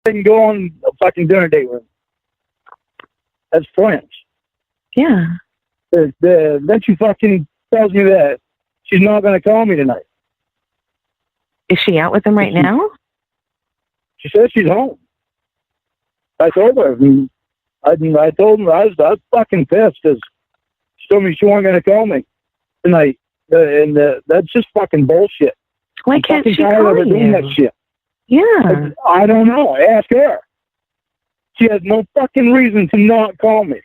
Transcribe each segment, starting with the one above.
didn't go on a fucking dinner date with him. As friends. Yeah. Then she fucking tells me that she's not going to call me tonight. Is she out with him right now? She says she's home. I told her. I told her I was fucking pissed because she told me she wasn't going to call me tonight. And that's just fucking bullshit. Why can't she call you? Doing that shit. Yeah. I don't know. Ask her. She has no fucking reason to not call me.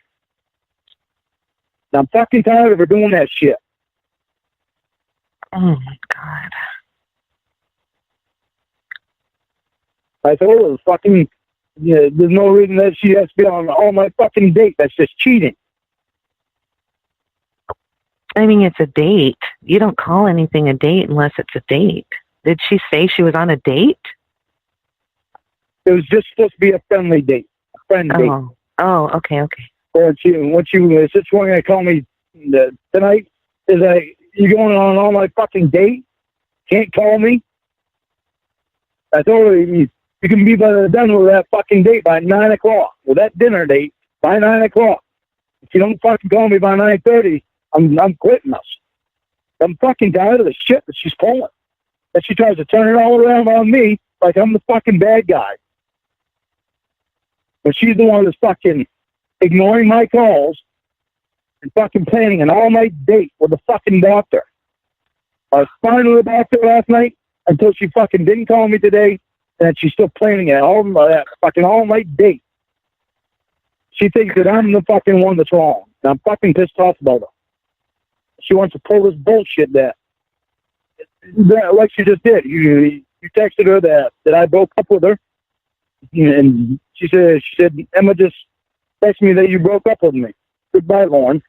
I'm fucking tired of her doing that shit. Oh, my God. I told her fucking, there's no reason that she has to be on all my fucking date. That's just cheating. I mean, it's a date. You don't call anything a date unless it's a date. Did she say she was on a date? It was just supposed to be a friendly date. A friend date. Oh, okay. Or when she was just going to call me tonight, is that you going on all my fucking date? Can't call me? I told her you can be done with that fucking date by 9 o'clock. With that dinner date by 9 o'clock. If you don't fucking call me by 9:30, I'm quitting us. I'm fucking tired of the shit that she's pulling. That she tries to turn it all around on me like I'm the fucking bad guy. But she's the one that's fucking ignoring my calls and fucking planning an all-night date with the fucking doctor. I was fine with the doctor last night until she fucking didn't call me today, and she's still planning that fucking all-night date. She thinks that I'm the fucking one that's wrong, and I'm fucking pissed off about her. She wants to pull this bullshit that like she just did. You texted her that I broke up with her, and she said Emma just texted me that you broke up with me. Goodbye, Lorne.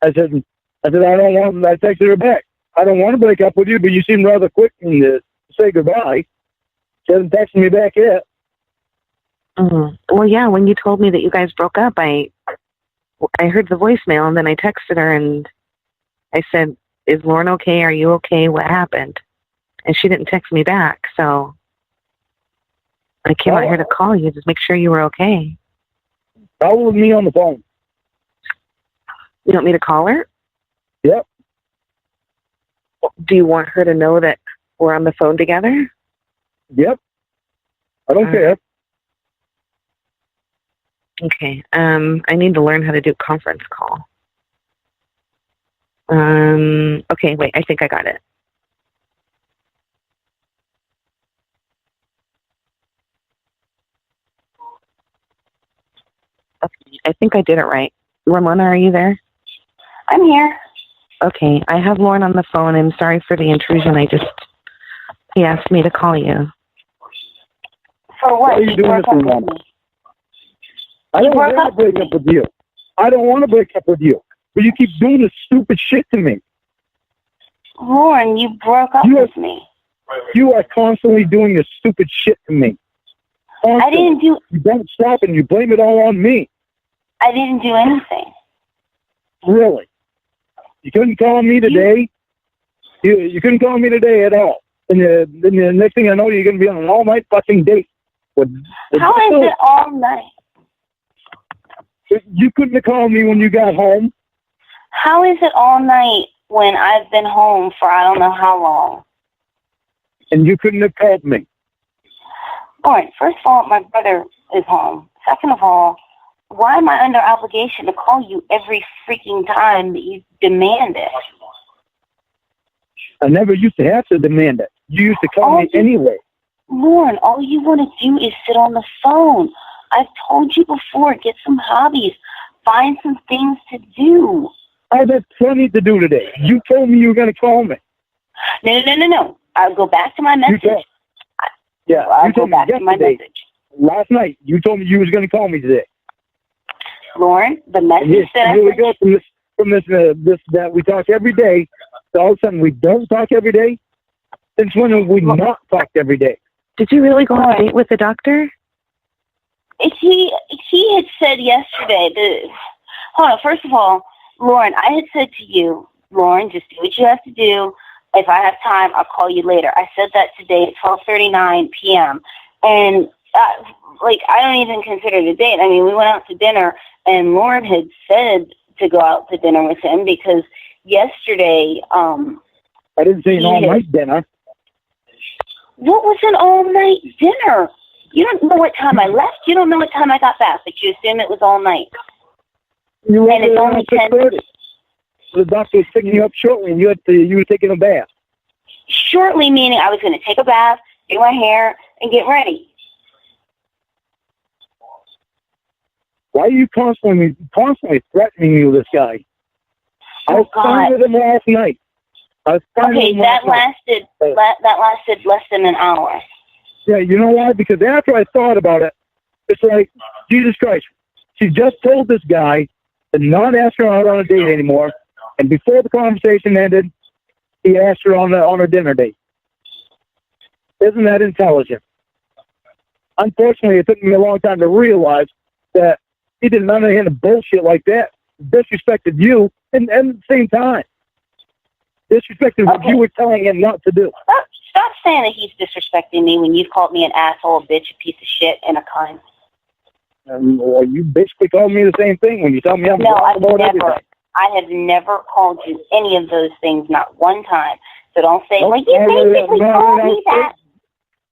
I said I don't want. I texted her back. I don't want to break up with you, but you seem rather quick to say goodbye. She hasn't texted me back yet. Well, yeah. When you told me that you guys broke up, I heard the voicemail, and then I texted her and I said, "Is Lorne okay? Are you okay? What happened?" And she didn't text me back, so I came out here to call you to make sure you were okay. Call with me on the phone. You want me to call her? Yep. Do you want her to know that we're on the phone together? Yep. I don't care. Okay. I need to learn how to do conference call. Okay, wait, I think I got it. Okay, I think I did it right. Ramona, are you there? I'm here. Okay, I have Lorne on the phone. I'm sorry for the intrusion. He asked me to call you. For what? What are you doing this, Ramona? I don't want to break up with you. I don't want to break up with you. But you keep doing this stupid shit to me. Lorne, you broke up with me. You are constantly doing this stupid shit to me. Constantly. I didn't do... You don't stop and you blame it all on me. I didn't do anything. Really? You couldn't call me today? You couldn't call me today at all. And then the next thing I know, you're going to be on an all-night fucking date. How is it all night? You couldn't have called me when you got home. How is it all night when I've been home for I don't know how long? And you couldn't have called me. All right, first of all, my brother is home. Second of all, why am I under obligation to call you every freaking time that you demand it? I never used to have to demand it. You used to call me anyway. Lorne, all you want to do is sit on the phone. I've told you before, get some hobbies. Find some things to do. I've had plenty to do today. You told me you were going to call me. No. I'll go back to my message. I'll go back to my message. Last night, you told me you was going to call me today. Lorne, the message that here we go from this that we talk every day. So all of a sudden we don't talk every day. Since when have we not talked every day? Did you really go on a date with the doctor? He had said yesterday hold on, first of all, Lorne, I had said to you, Lorne, just do what you have to do. If I have time, I'll call you later. I said that today at 12:39 p.m. And I don't even consider it a date. I mean, we went out to dinner, and Lorne had said to go out to dinner with him because yesterday, I didn't say an all-night dinner. What was an all-night dinner? You don't know what time I left. You don't know what time I got back, but you assume it was all night. You and it's only 10:30. The doctor was picking you up shortly, and you were taking a bath. Shortly meaning I was going to take a bath, do my hair, and get ready. Why are you constantly threatening me with this guy? I was fine with him last night. That lasted less than an hour. Yeah, you know why? Because after I thought about it, it's like, Jesus Christ, she just told this guy to not ask her out on a date anymore, and before the conversation ended, he asked her on a dinner date. Isn't that intelligent? Unfortunately, it took me a long time to realize that he didn't understand the bullshit like that. Disrespected you, and at the same time, disrespected what you were telling him not to do. Stop saying that he's disrespecting me when you've called me an asshole, a bitch, a piece of shit, and a cunt. Well, you basically called me the same thing when you tell me I'm wrong about everything. I have never called you any of those things, not one time. So don't say, you basically called me that.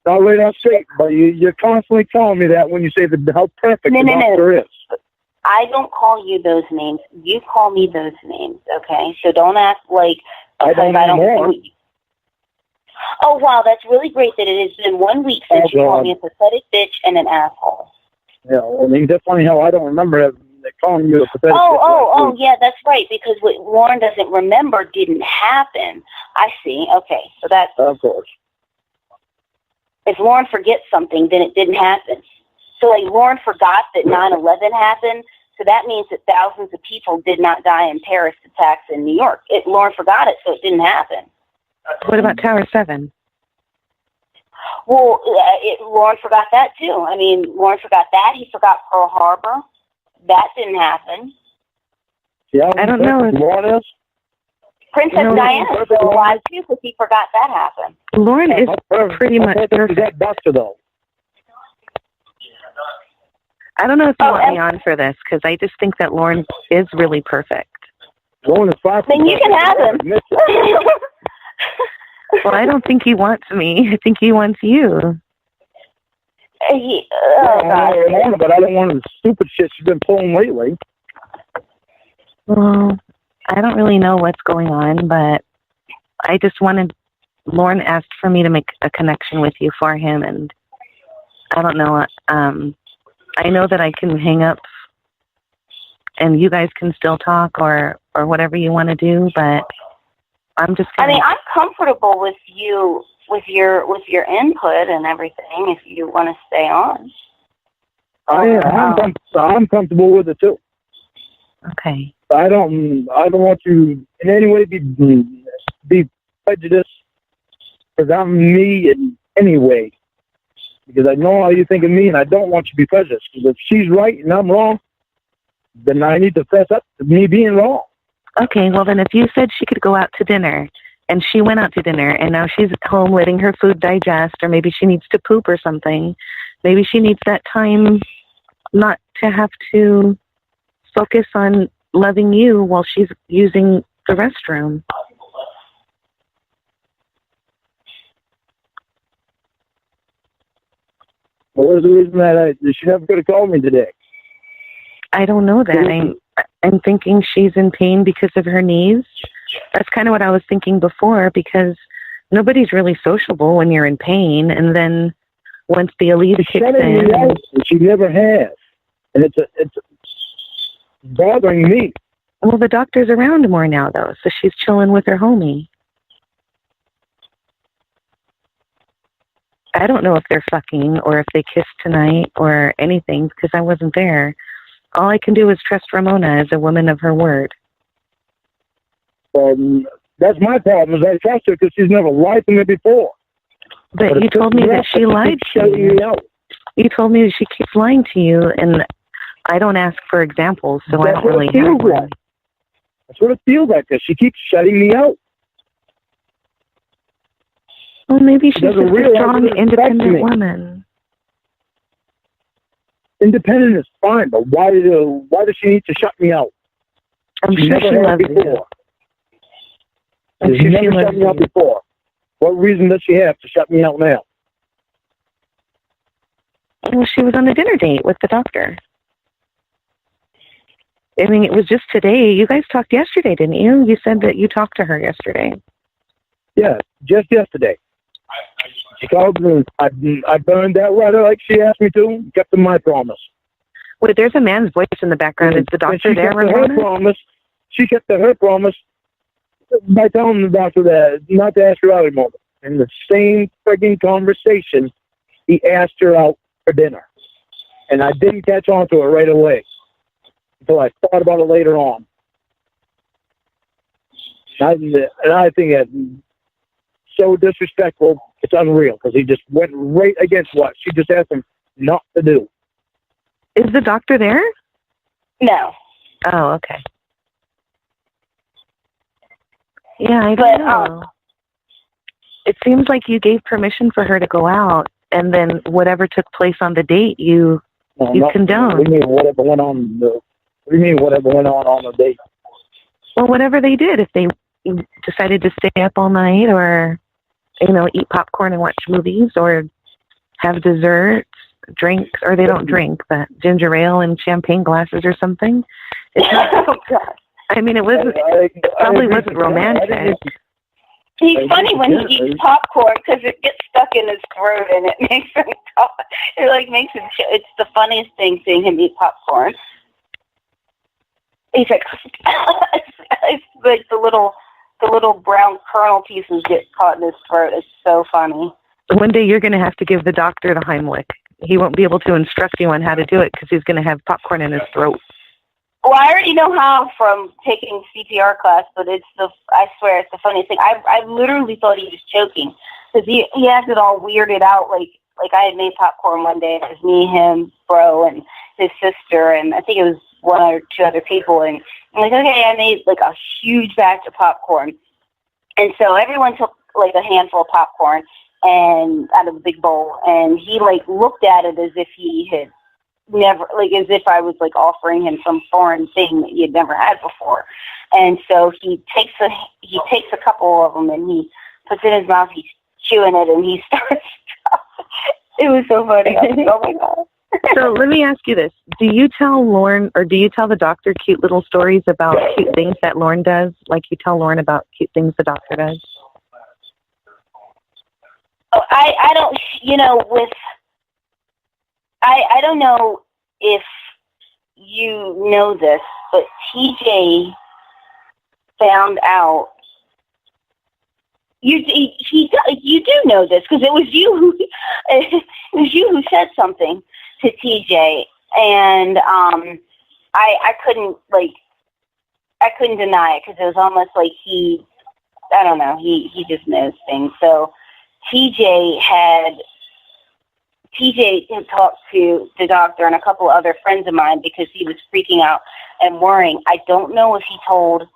I'll lay that straight, but you're constantly telling me that when you say how perfect the doctor is. I don't call you those names. You call me those names, okay? So don't act like I don't know. Oh, wow, that's really great that it has been 1 week since you called me a pathetic bitch and an asshole. Yeah, I mean, that's funny how I don't remember calling you a pathetic bitch. Oh, yeah, that's right, because what Lorne doesn't remember didn't happen. I see. Okay, so that's... Of course. If Lorne forgets something, then it didn't happen. So, Lorne forgot that 9/11 happened, so that means that thousands of people did not die in terrorist attacks in New York. Lorne forgot it, so it didn't happen. What about Tower 7? Well, Lorne forgot that, too. I mean, Lorne forgot that. He forgot Pearl Harbor. That didn't happen. Yeah, I don't know. Lorne is? Princess Diana is still alive, too, because he forgot that happened. Lorne is pretty much perfect. That doctor, though. I don't know if you want me on for this, because I just think that Lorne is really perfect. Lorne is far from Then you can have him. Well, I don't think he wants me. I think he wants you. God. But I don't want the stupid shit she's been pulling lately. Well, I don't really know what's going on, but I just wanted... Lorne asked for me to make a connection with you for him, and I don't know. I know that I can hang up and you guys can still talk or whatever you want to do, but I'm just gonna... I mean, I'm comfortable with you, with your input and everything, if you want to stay on. I'm comfortable with it, too. Okay. I don't want you in any way be prejudiced because I'm me in any way. Because I know how you think of me, and I don't want you to be prejudiced. Because if she's right and I'm wrong, then I need to fess up to me being wrong. Okay, well then if you said she could go out to dinner, and she went out to dinner, and now she's at home letting her food digest, or maybe she needs to poop or something, maybe she needs that time not to have to focus on loving you while she's using the restroom. What was the reason that she never could have called me today? I don't know that. I'm thinking she's in pain because of her knees. That's kind of what I was thinking before, because nobody's really sociable when you're in pain, and then once the Aleve kicks in... She never has. And it's bothering me. Well, the doctor's around more now, though, so she's chilling with her homie. I don't know if they're fucking or if they kissed tonight or anything, because I wasn't there. All I can do is trust Ramona as a woman of her word. That's my problem, is I trust her because she's never lied to me before. But you told me that she lied to you. You told me she keeps lying to you, and I don't ask for examples, so I don't really have one. That's what it feels like, because she keeps shutting me out. Well, maybe she's just a strong, independent woman. Independent is fine, but why does she need to shut me out? I'm sure she loves you. She's never shut me out before. What reason does she have to shut me out now? Well, she was on a dinner date with the doctor. I mean, it was just today. You guys talked yesterday, didn't you? You said that you talked to her yesterday. Yeah, just yesterday. She called me. I burned that letter like she asked me to. Kept to my promise. Wait, there's a man's voice in the background. Is the doctor there, Ramona? She kept to her promise by telling the doctor that not to ask her out anymore. In the same frigging conversation, he asked her out for dinner. And I didn't catch on to it right away until I thought about it later on. And I think that's so disrespectful, it's unreal, because he just went right against what she just asked him not to do. Is the doctor there? No. Oh, okay. Yeah, I don't know. It seems like you gave permission for her to go out, and then whatever took place on the date, you condoned. What do you mean whatever went on? What do you mean whatever went on the date? Well, whatever they did, if they decided to stay up all night, or eat popcorn and watch movies, or have desserts, drinks, or they don't drink, but ginger ale and champagne glasses or something. It's not, Oh, God. I mean, it wasn't. It probably wasn't romantic. He's funny when he eats popcorn because it gets stuck in his throat and it makes him talk. It makes him. It's the funniest thing seeing him eat popcorn. He's like, it's like the little brown kernel pieces get caught in his throat. It's so funny. One day you're going to have to give the doctor the Heimlich. He won't be able to instruct you on how to do it because he's going to have popcorn in his throat. Well, I already know how from taking CPR class, but I swear it's the funniest thing. I literally thought he was choking because he acted all weirded out, like I had made popcorn one day. It was me, him, bro, and his sister, and I think it was one or two other people. And I'm like, okay, I made like a huge batch of popcorn. And so everyone took like a handful of popcorn and out of a big bowl, and he like looked at it as if he had never, like as if I was like offering him some foreign thing that he had never had before. And so he takes a couple of them and he puts it in his mouth. He's chewing it and he starts. It was so funny. I was like, oh my God. So let me ask you this: do you tell Lorne, or do you tell the doctor cute little stories about cute things that Lorne does, like you tell Lorne about cute things the doctor does? Oh, I don't. I don't know if you know this, but TJ found out. You do know this because it was you who said something to TJ, and I couldn't deny it because it was almost like he just knows things. So TJ had talked to the doctor and a couple other friends of mine because he was freaking out and worrying. I don't know if he told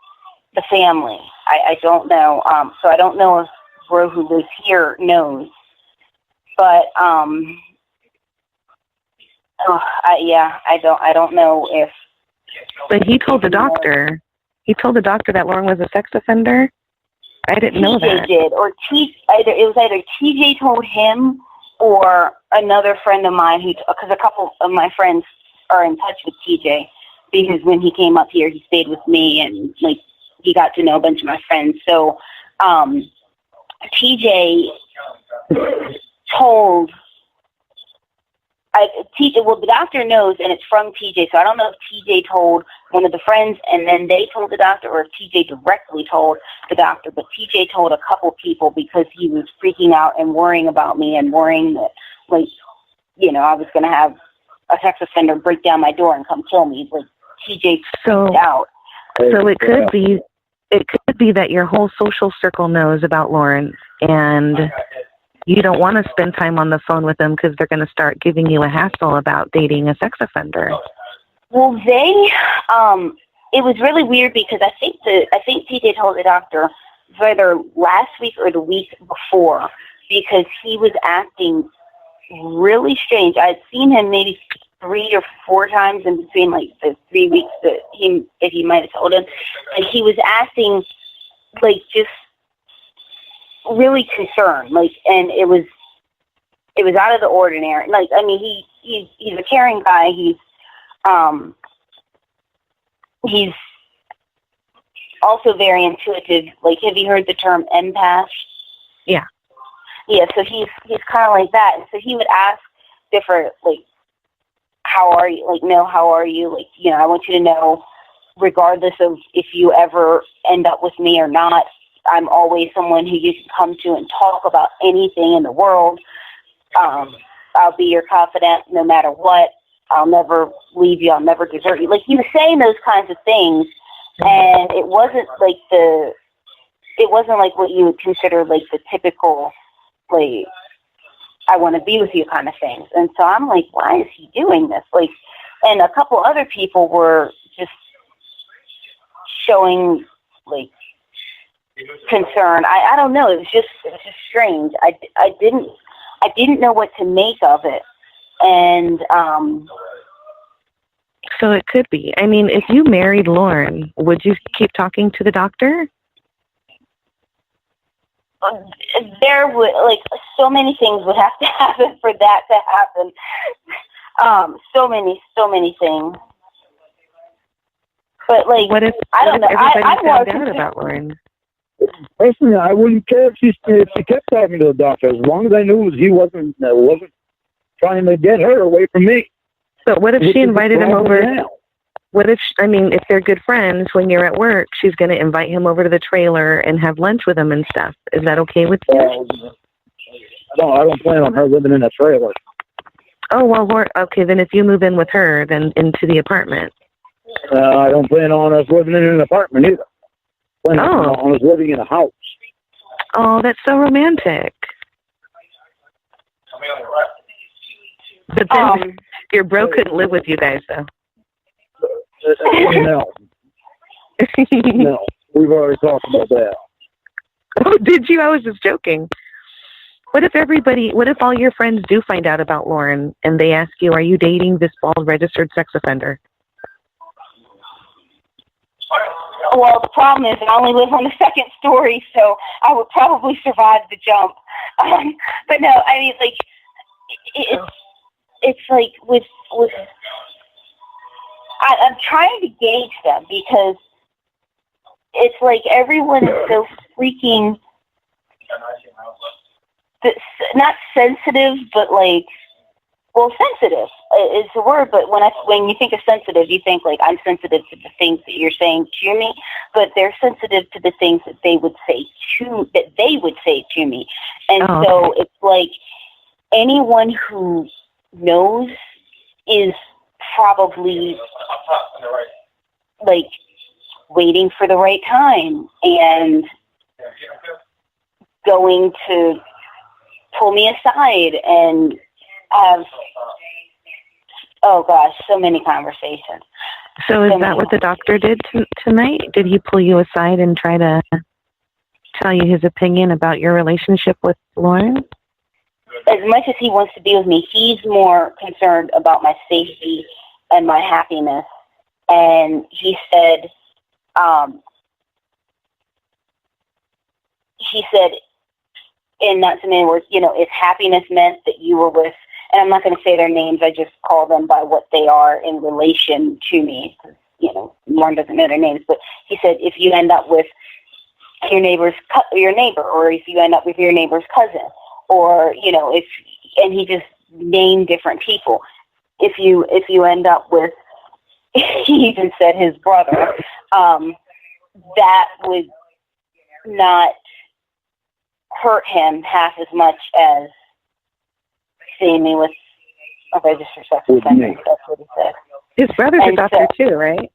the family. I don't know. So I don't know if Bro, who lives here, knows. But I don't know if. But he told the doctor. He told the doctor that Lorne was a sex offender. I didn't know that. TJ did, or it was either TJ told him or another friend of mine because a couple of my friends are in touch with TJ because when he came up here, he stayed with me and like he got to know a bunch of my friends. So TJ told. Well, the doctor knows, and it's from TJ, so I don't know if TJ told one of the friends, and then they told the doctor, or if TJ directly told the doctor, but TJ told a couple people because he was freaking out and worrying about me and worrying that, like, I was going to have a sex offender break down my door and come kill me. Like, TJ freaked out. So it could be that your whole social circle knows about Lorne, and you don't want to spend time on the phone with them because they're going to start giving you a hassle about dating a sex offender. Well, it was really weird because I think TJ told the doctor either last week or the week before because he was acting really strange. I'd seen him maybe 3 or 4 times in between, like, the 3 weeks that he might have told him. And he was acting, like, just really concerned. Like, and it was out of the ordinary. Like, I mean, he's a caring guy. He's also very intuitive. Like, have you heard the term empath? Yeah. Yeah, so he's kind of like that. And so he would ask different, like, how are you? Like, no, how are you? Like, you know, I want you to know, regardless of if you ever end up with me or not, I'm always someone who you can come to and talk about anything in the world. I'll be your confidant no matter what. I'll never leave you. I'll never desert you. Like, he was saying those kinds of things, and it wasn't like what you would consider like the typical, like, I want to be with you kind of things. And so I'm like, why is he doing this? Like, and a couple other people were just showing, like, concern. I don't know. It was just strange. I didn't know what to make of it. And so it could be. I mean, if you married Lorne, would you keep talking to the doctor? There would, like, so many things would have to happen for that to happen. So many things. But, like, what if everybody found out about Lorne? Personally, I wouldn't care if she kept talking to the doctor, as long as I knew he wasn't trying to get her away from me. So what if she invited him over? What if, if they're good friends, when you're at work, she's going to invite him over to the trailer and have lunch with him and stuff. Is that okay with you? No, I don't plan on her living in a trailer. Oh, well, okay, then if you move in with her, then into the apartment. I don't plan on us living in an apartment either. I plan on us living in a house. Oh, that's so romantic. But then your bro couldn't live with you guys, though. No. No. We've already talked about that. Oh, did you? I was just joking. What if all your friends do find out about Lorne and they ask you, are you dating this bald registered sex offender? Well, the problem is I only live on the second story, so I would probably survive the jump. But no, I mean, like, it's like with I'm trying to gauge them, because it's like everyone is so freaking, not sensitive, but like, well, sensitive is the word, but when you think of sensitive, you think like, I'm sensitive to the things that you're saying to me, but they're sensitive to the things that they would say to me. And so it's like anyone who knows is probably like waiting for the right time and going to pull me aside and have, oh gosh, so many conversations. So is that what the doctor did tonight? Did he pull you aside and try to tell you his opinion about your relationship with Lorne? As much as he wants to be with me, he's more concerned about my safety and my happiness. And he said, in not so many words, if happiness meant that you were with, and I'm not going to say their names, I just call them by what they are in relation to me. Lorne doesn't know their names, but he said, if you end up with your neighbor, or if you end up with your neighbor's cousin, or, and he just named different people. If you end up with, he even said his brother, that would not hurt him half as much as seeing me with a registered sex offender. That's what he said. His brother's a doctor too, right?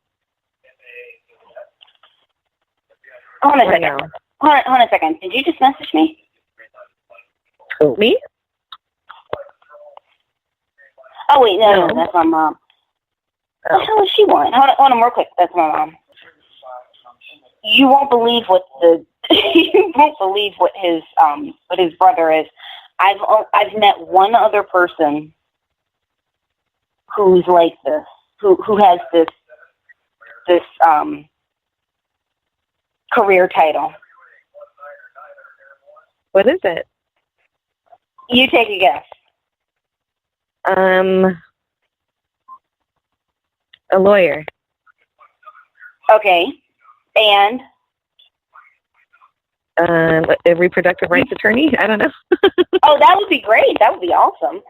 Hold on a second. Hold on a second. Did you just message me? Oh. Me? Oh wait, no, that's my mom. What the hell does she want? Hold on, real quick. That's my mom. You won't believe what his brother is. I've met one other person who's like this, who has this career title. What is it? You take a guess. A lawyer. Okay. And? A reproductive rights attorney? I don't know. Oh, that would be great. That would be awesome.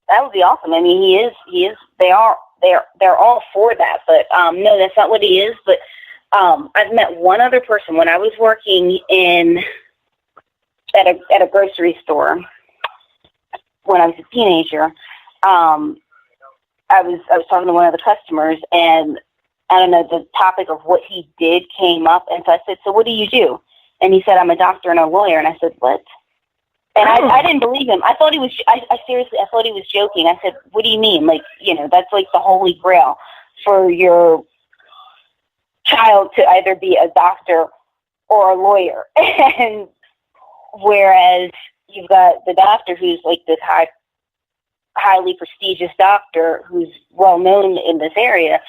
That would be awesome. I mean, he is, they're all for that, but, no, that's not what he is. But, I've met one other person when I was working at a grocery store when I was a teenager. I was talking to one of the customers, and I don't know, the topic of what he did came up, and so I said, "So what do you do?" And he said, "I'm a doctor and a lawyer." And I said, "What?" And I didn't believe him. I thought he was. I seriously, I thought he was joking. I said, "What do you mean? Like, that's like the holy grail for your child to either be a doctor or a lawyer." And whereas you've got the doctor who's like this highly prestigious doctor who's well known in this area,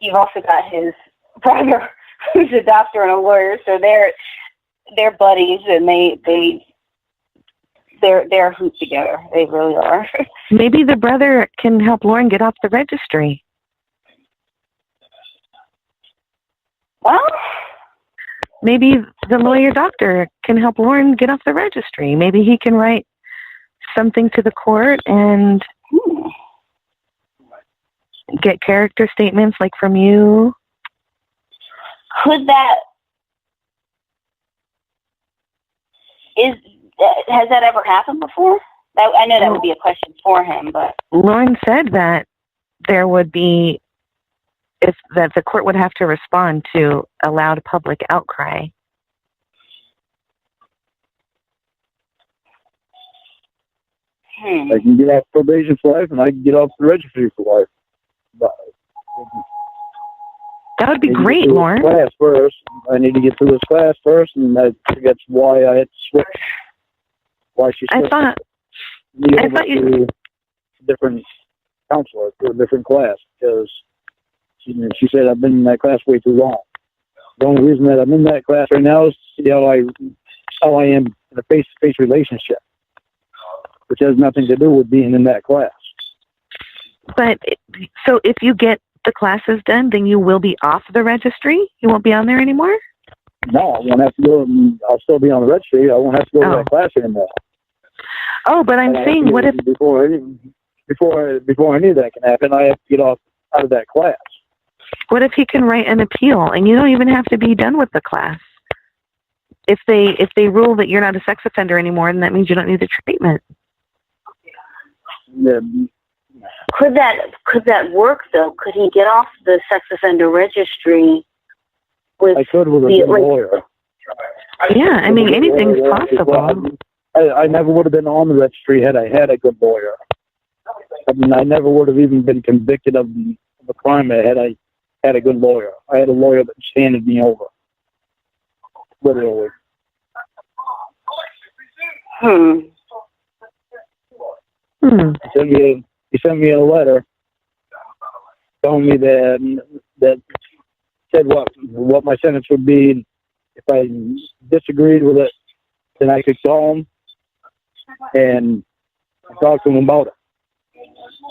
you've also got his brother who's a doctor and a lawyer. So they're buddies, and they're hooped together. They really are. Maybe the brother can help Lorne get off the registry. Well, maybe the lawyer doctor can help Lorne get off the registry. Maybe he can write something to the court and get character statements like from you. Has that ever happened before? I know that would be a question for him, but Lorne said that there would be, that the court would have to respond to a loud public outcry. I can get off probation for life, and I can get off the registry for life. But that would be great, Lorne. Class first. I need to get through this class first, and that's why I had to switch. Why she switched. I thought you to a different counselor, to a different class, because she said I've been in that class way too long. The only reason that I'm in that class right now is to see how I am in a face-to-face relationship, which has nothing to do with being in that class. But, so if you get the classes done, then you will be off the registry? You won't be on there anymore? No, I won't have to go. I'll still be on the registry. I won't have to go to that class anymore. Oh, but I'm saying, what if... Before any of that can happen, I have to get out of that class. What if he can write an appeal, and you don't even have to be done with the class? If they rule that you're not a sex offender anymore, then that means you don't need the treatment. Yeah. Could that work though? Could he get off the sex offender registry with? I could with a good lawyer. Yeah, I mean anything's possible. I never would have been on the registry had I had a good lawyer. I mean, I never would have even been convicted of a crime had I had a good lawyer. I had a lawyer that just handed me over. Literally. He sent me a letter telling me that said what my sentence would be. If I disagreed with it, then I could call him and talk to him about it.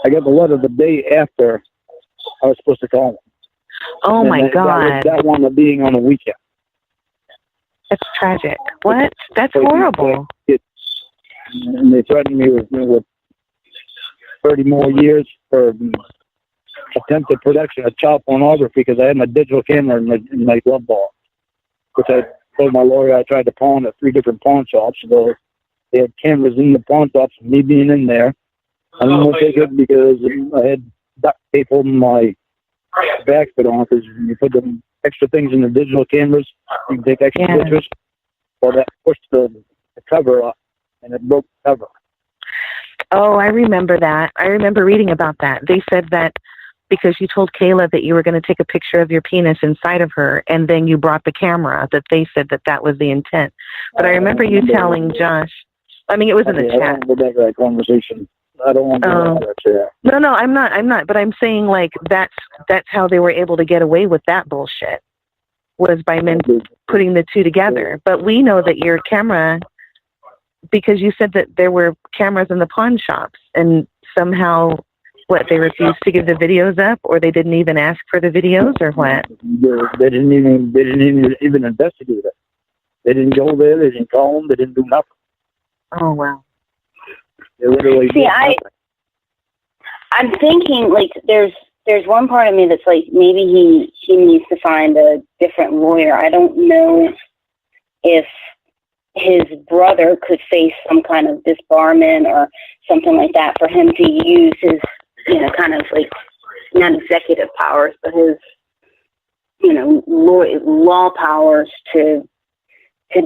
I got the letter the day after I was supposed to call him. Oh, and my God. That one of being on a weekend. That's tragic. What? That's horrible. And they threatened me with 30 more years for attempted production of child pornography because I had my digital camera in my glove box, which I told my lawyer I tried to pawn at 3 different pawn shops. So they had cameras in the pawn shops, me being in there. I didn't want to take it because I had duct tape holding my back fit on because you put the extra things in the digital cameras, you can take extra pictures. Well, that pushed the cover up, and it broke the cover. Oh, I remember that. I remember reading about that. They said that because you told Kayla that you were going to take a picture of your penis inside of her, and then you brought the camera, that they said that was the intent. But I remember you telling Josh, I mean, it was in the chat. I remember that conversation. I don't want to say that. No, I'm not. But I'm saying, like, that's how they were able to get away with that bullshit, was by men putting the two together. But we know that your camera, because you said that there were cameras in the pawn shops, and somehow, they refused to give the videos up, or they didn't even ask for the videos, or what? They didn't even investigate it. They didn't go there. They didn't call them. They didn't do nothing. Oh, wow. They literally did nothing. I'm thinking, like, there's one part of me that's like, maybe he needs to find a different lawyer. I don't know if his brother could face some kind of disbarment or something like that for him to use his, kind of like, not executive powers, but his, law powers to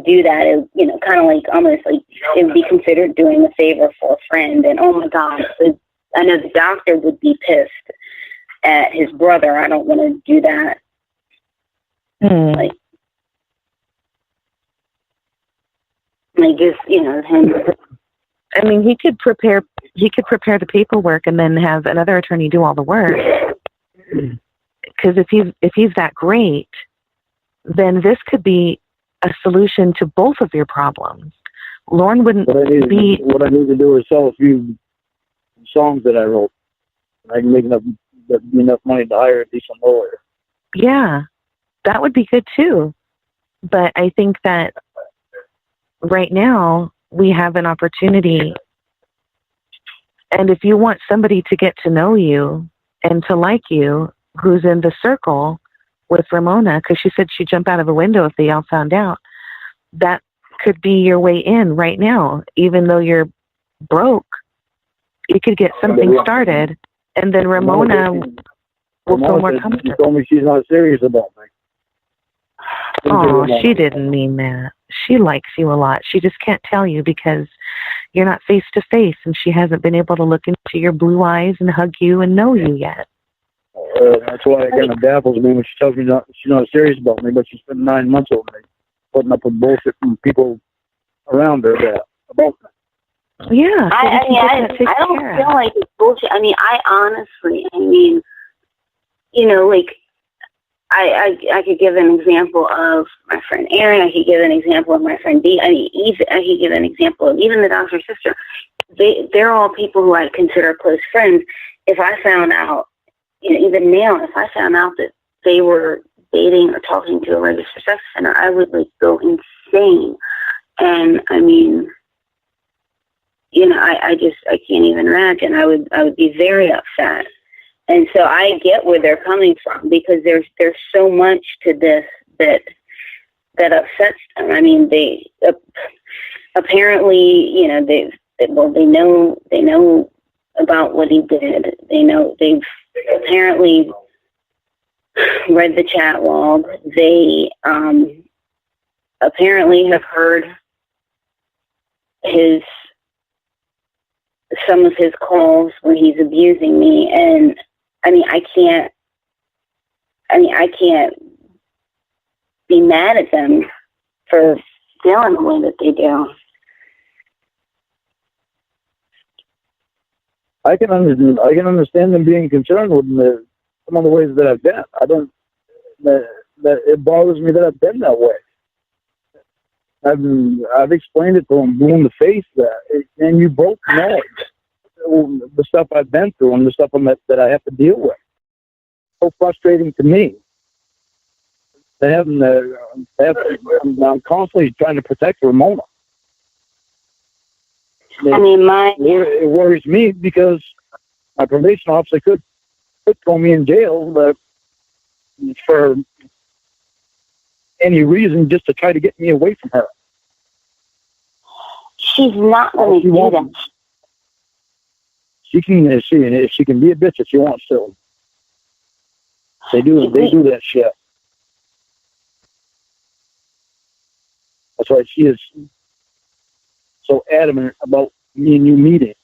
do that. Is, kind of like, almost like it would be considered doing a favor for a friend. And oh my God, I know the doctor would be pissed at his brother. I don't want to do that. Like just, him. I mean, he could prepare the paperwork and then have another attorney do all the work. Because if he's that great, then this could be a solution to both of your problems. Lorne wouldn't be... What I need to do is sell a few songs that I wrote. I can make enough money to hire a decent lawyer. Yeah, that would be good too. But I think that right now we have an opportunity. And if you want somebody to get to know you and to like you, who's in the circle with Ramona, because she said she'd jump out of a window if they all found out, that could be your way in right now. Even though you're broke, you could get something started, and then Ramona will feel more comfortable. She told me she's not serious about me. Oh, she didn't mean that. She likes you a lot. She just can't tell you because you're not face to face, and she hasn't been able to look into your blue eyes and hug you and know you yet. That's why it kind of baffles me when she tells me she's not serious about me, but she spent 9 months over me, putting up with bullshit from people around her about me. Yeah. I don't feel like it's bullshit. I mean, I honestly, like, I could give an example of my friend Erin. I could give an example of my friend Dee. I mean, I could give an example of even the doctor's sister. They're all people who I consider close friends. If I found out, even now, if I found out that they were dating or talking to a registered sex offender, I would go insane. And I mean, I can't even imagine. I would be very upset. And so I get where they're coming from, because there's so much to this that upsets them. I mean, they apparently, they know about what he did. They've apparently read the chat log. They apparently have heard some of his calls when he's abusing me, and I can't be mad at them for feeling the way that they do. I can understand them being concerned with some of the ways that I've been. That it bothers me that I've been that way. I've explained it to them, blue in the face, and you both know the stuff I've been through and the stuff that I have to deal with. So frustrating to me. I'm constantly trying to protect Ramona. It worries me because my probation officer could throw me in jail for any reason, just to try to get me away from her. She's not going to do that. She can be a bitch if she wants to. They do that shit. That's why she is so adamant about me and you meeting.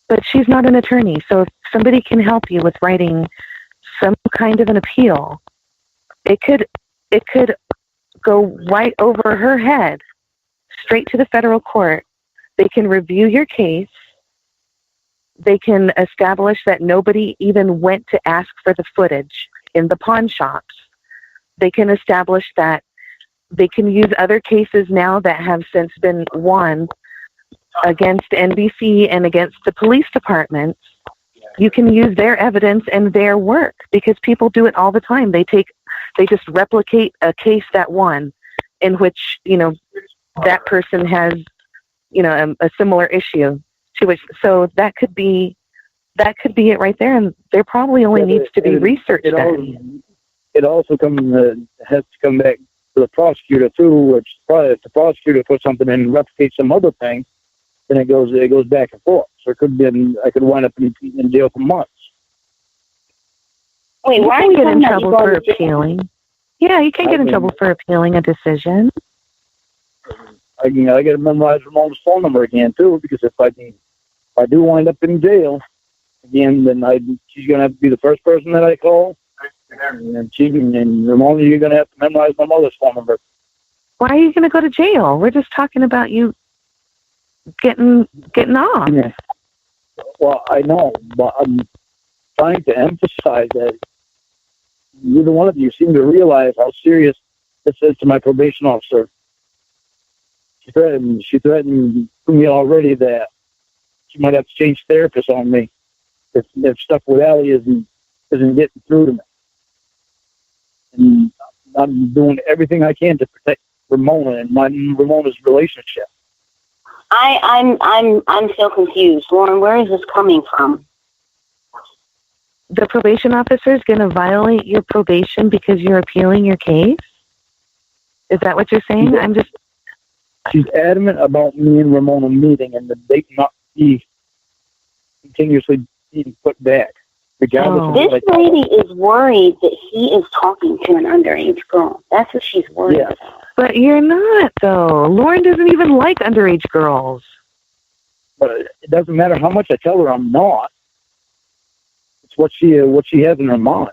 But she's not an attorney, so if somebody can help you with writing some kind of an appeal, it could go right over her head, straight to the federal court. They can review your case, They can establish that nobody even went to ask for the footage in the pawn shops. They can establish that they can use other cases now that have since been won against NBC and against the police departments. You can use their evidence and their work because people do it all the time. They just replicate a case that won in which, that person has, a similar issue to which, so that could be it right there. And there probably only needs to be research done. It also has to come back to the prosecutor too, which probably if the prosecutor puts something in and replicates some other thing, then it goes back and forth. So I could wind up in jail for months. Wait, why you can get in trouble for appealing? Yeah, you can get in trouble for appealing a decision. I got to memorize Ramona's phone number again too, because if I do wind up in jail again, then she's gonna have to be the first person that I call, and Ramona, you're gonna have to memorize my mother's phone number. Why are you gonna go to jail? We're just talking about you getting off. Yeah. Well, I know, but I'm trying to emphasize that neither one of you seem to realize how serious this is to my probation officer. She threatened me already that she might have to change therapists on me if stuff with Allie isn't getting through to me. And I'm doing everything I can to protect Ramona and Ramona's relationship. I'm so confused. Lorne, where is this coming from? The probation officer is going to violate your probation because you're appealing your case? Is that what you're saying? She's adamant about me and Ramona meeting and the date not be continuously being put back. This lady is worried that he is talking to an underage girl. That's what she's worried about. But you're not, though. Lorne doesn't even like underage girls. But it doesn't matter how much I tell her I'm not. It's what she has in her mind.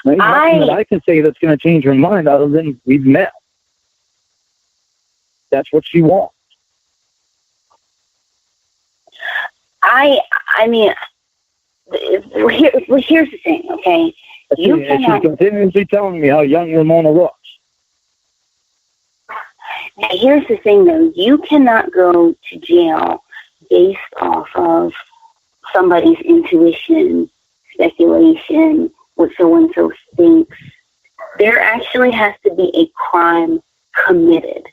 There's nothing that I can say that's going to change her mind other than we've met. That's what she wants. I mean, here's the thing, okay? She's continuously telling me how young Ramona looks. Now, here's the thing, though. You cannot go to jail based off of somebody's intuition, speculation, what so-and-so thinks. There actually has to be a crime committed.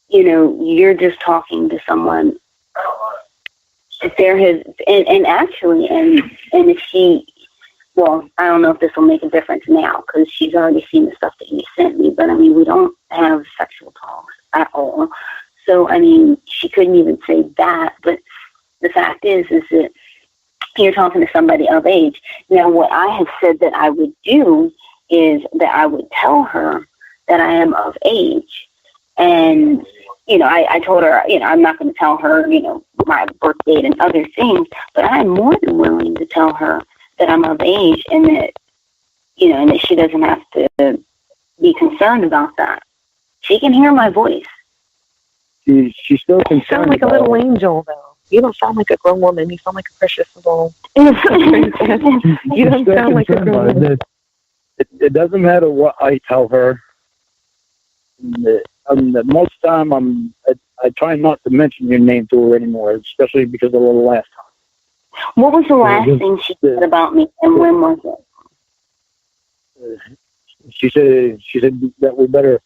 You're just talking to someone. If there has, and if she, well, I don't know if this will make a difference now because she's already seen the stuff that you sent me, but I mean, we don't have sexual talks at all. So, I mean, she couldn't even say that, but the fact is that you're talking to somebody of age. Now, what I have said that I would do is that I would tell her that I am of age. And, I told her, I'm not going to tell her, my birth date and other things, but I'm more than willing to tell her that I'm of age and that, and that she doesn't have to be concerned about that. She can hear my voice. She's still concerned. You sound like a little angel, though. You don't sound like a grown woman. You sound like a precious little princess. You don't sound like a grown woman. It doesn't matter what I tell her. Most of the time, I try not to mention your name to her anymore, especially because of the last time. What was the last thing she said about me, and when was it? She said that we better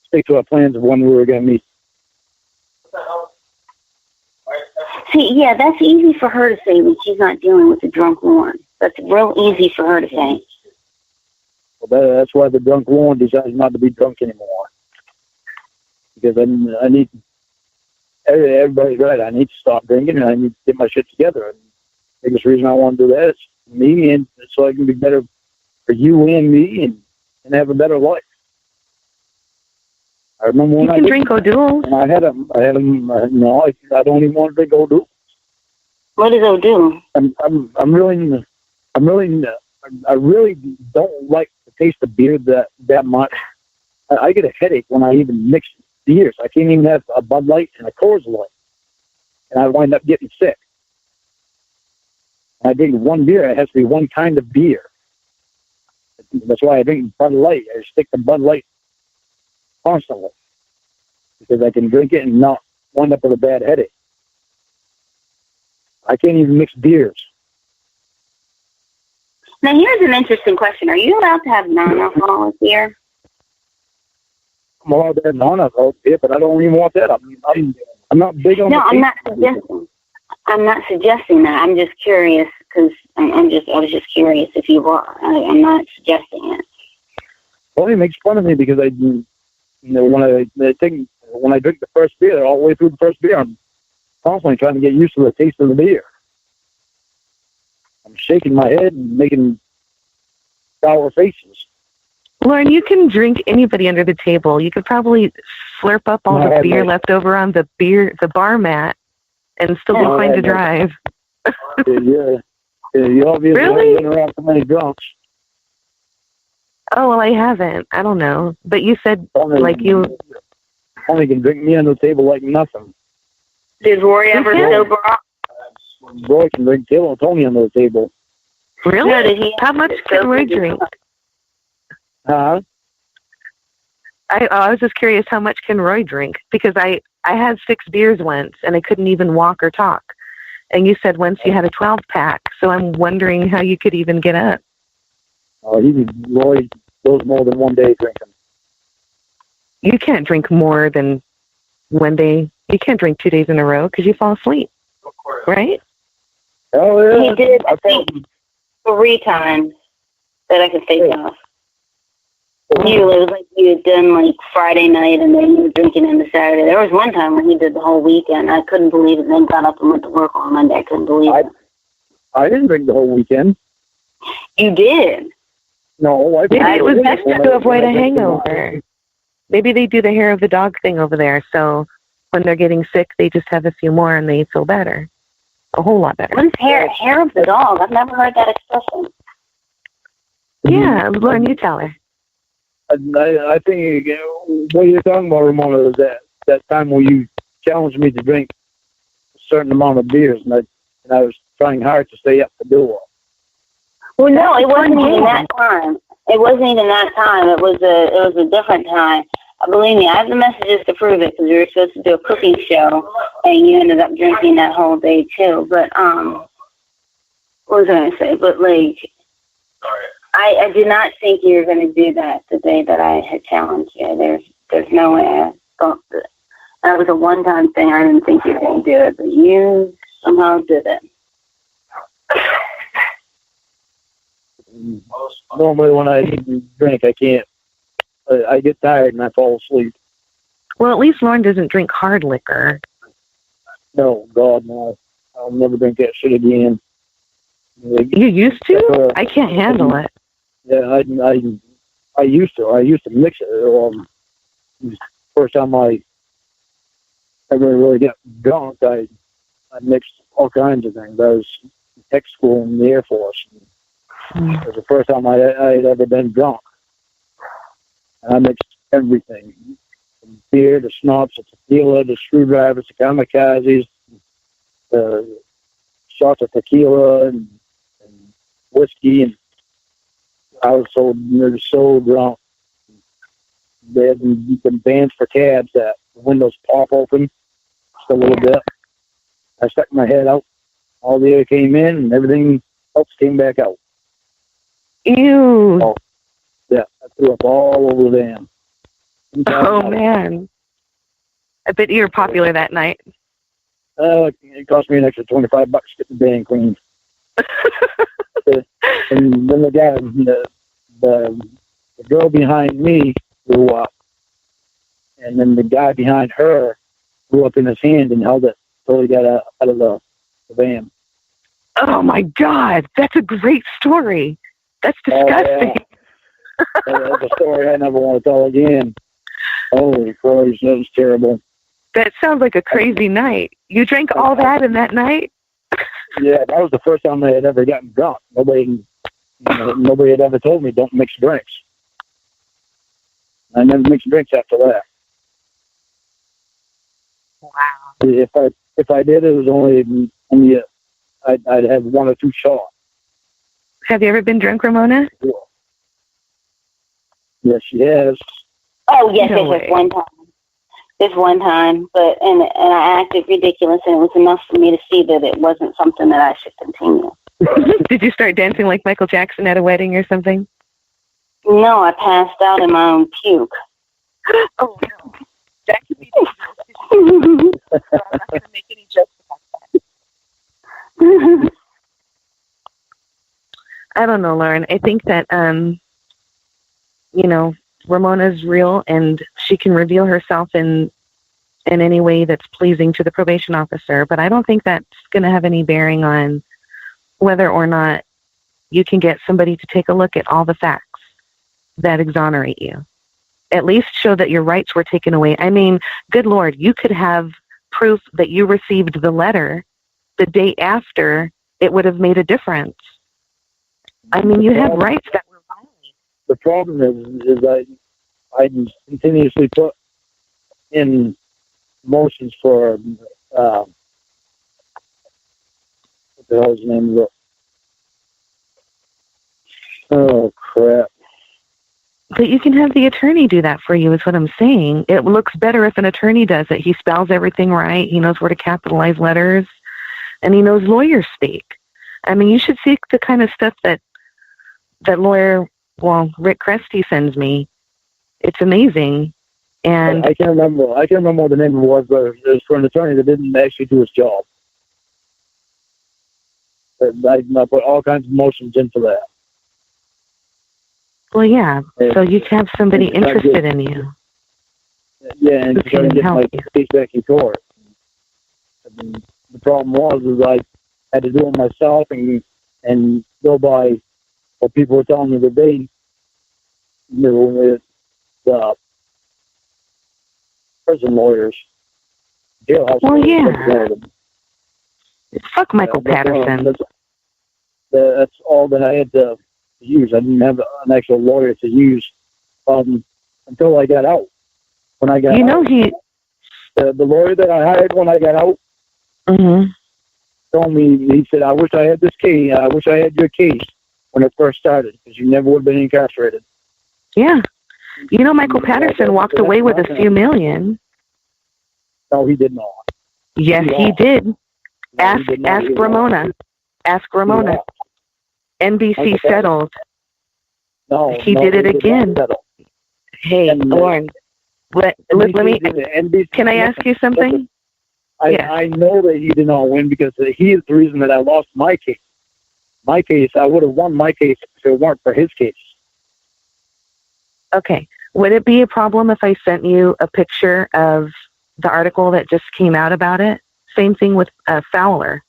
stick to our plans of when we were going to meet. See, yeah, that's easy for her to say when she's not dealing with a drunk Lorne. That's real easy for her to say. Well, that's why the drunk Lorne decides not to be drunk anymore. Because I need, everybody's right, I need to stop drinking and I need to get my shit together. And the biggest reason I want to do that is me, and so I can be better for you and me and have a better life. I remember when you can drink O'Doul's. I had them. No, I don't even want to drink O'Doul's. What is O'Doul? I really don't like the taste of beer that much. I get a headache when I even mix beers. I can't even have a Bud Light and a Coors Light. and I wind up getting sick. I drink one beer. It has to be one kind of beer. That's why I drink Bud Light. I stick to Bud Light constantly because I can drink it and not wind up with a bad headache. I can't even mix beers. Now, here's an interesting question. Are you allowed to have non-alcoholic beer? I'm allowed to have non-alcoholic beer, but I don't even want that. I'm not big on. No, I'm not suggesting. I'm not suggesting that. I'm just curious because I was just curious if you were. I'm not suggesting it. Well, he makes fun of me because when I drink the first beer, all the way through the first beer, I'm constantly trying to get used to the taste of the beer. I'm shaking my head and making sour faces. Lorne, you can drink anybody under the table. You could probably slurp up all the beer left over on the bar mat and still be fine to drive. Yeah. You obviously haven't been around so many drunks. Oh, well, I haven't. I don't know. But you said, you only can drink me under the table like nothing. Did Rory ever sober up? Roy can drink Tony under the table. Really? No, how much can Roy drink? Huh? I was just curious, how much can Roy drink? Because I had 6 beers once, and I couldn't even walk or talk. And you said once you had a 12-pack, so I'm wondering how you could even get up. Roy goes more than one day drinking. You can't drink more than one day. You can't drink 2 days in a row because you fall asleep, right? Oh, yeah. He did, I think, 3 times that I could think of. Usually it was like you had done Friday night and then you were drinking into Saturday. There was one time when he did the whole weekend. I couldn't believe it. Then got up and went to work on Monday. I couldn't believe it. I didn't drink the whole weekend. You did? No, I didn't. Maybe it was just to avoid a hangover. Maybe they do the hair of the dog thing over there. So when they're getting sick, they just have a few more and they feel better. A whole lot better. What is hair of the dog? I've never heard that expression. Yeah, Lauren, you tell her. I think what you're talking about, Ramona, is that time where you challenged me to drink a certain amount of beers, and I was trying hard to stay up to do it. Well, no, it wasn't even that time. It wasn't even that time. It was a different time. Believe me, I have the messages to prove it because we were supposed to do a cooking show, and you ended up drinking that whole day too. But what was I going to say? But I did not think you were going to do that the day that I had challenged you. There's no way I thought that. That was a one-time thing. I didn't think you were going to do it, but you somehow did it. Normally when I drink, I can't. I get tired and I fall asleep. Well, at least Lauren doesn't drink hard liquor. No, God, no. I'll never drink that shit again. You used to? I can't handle it. Yeah, I used to. I used to mix it. First time I ever really got drunk, I mixed all kinds of things. I was in tech school in the Air Force. It was the first time I had ever been drunk. And I mixed everything. From beer to schnapps to tequila to screwdrivers to kamikazes, shots of tequila and whiskey, and I was so drunk. They had been bands for cabs that the windows pop open just a little bit. I stuck my head out. All the air came in, and everything else came back out. Ew. Oh, yeah, I threw up all over the dam. Oh, man. I bet you were popular that night. It cost me an extra $25 to get the dam cleaned. And then the girl behind me grew up, and then the guy behind her grew up in his hand and held it until he got out of the van. Oh my God, that's a great story. That's disgusting. Oh, yeah. That's a story I never want to tell again. Holy Christ, that was terrible. That sounds like a crazy night. You drank all that in that night? Yeah, that was the first time I had ever gotten drunk. Nobody had ever told me don't mix drinks. I never mixed drinks after that. Wow. If if I did, it was only I'd have one or two shots. Have you ever been drunk, Ramona? Yes, she has. Oh, yes, No it was one time. This one time, and I acted ridiculous, and it was enough for me to see that it wasn't something that I should continue. Did you start dancing like Michael Jackson at a wedding or something? No, I passed out in my own puke. Oh, no. That could be dangerous. So I'm not going to make any jokes about that. I don't know, Lauren. I think that, Ramona's real, and she can reveal herself in any way that's pleasing to the probation officer, but I don't think that's going to have any bearing on whether or not you can get somebody to take a look at all the facts that exonerate you. At least show that your rights were taken away. I mean, good Lord, you could have proof that you received the letter the day after. It would have made a difference. I mean, you have rights that were violated. The problem is I continuously put in motions for what the hell's the name of it? Oh crap! But you can have the attorney do that for you, is what I'm saying. It looks better if an attorney does it. He spells everything right. He knows where to capitalize letters, and he knows lawyers speak. I mean, you should see the kind of stuff that lawyer, Rick Cresty sends me. It's amazing. And I can't remember what the name of it was, but it was for an attorney that didn't actually do his job. I put all kinds of motions in for that. Well, yeah. So you can have somebody interested in you. Yeah, and trying to get my case back in court. I mean, the problem was I had to do it myself and go by what people were telling me that they knew with the prison lawyers, jailhouse lawyers. Fuck Michael Patterson. That's all that I had to use. I didn't have an actual lawyer to use until I got out. When I got out, the lawyer that I hired when I got out told me, he said, I wish I had this case. I wish I had your case when it first started, because you never would have been incarcerated. Yeah. Michael Patterson walked away with a few million. No, he did not. Yes, he did. Ask Ramona. Ask Ramona. NBC settled. No, he did it again. Hey, Lorne, let me. Can I ask you something? I know that he did not win because he is the reason that I lost my case. My case, I would have won my case if it weren't for his case. Okay. Would it be a problem if I sent you a picture of the article that just came out about it? Same thing with Fowler.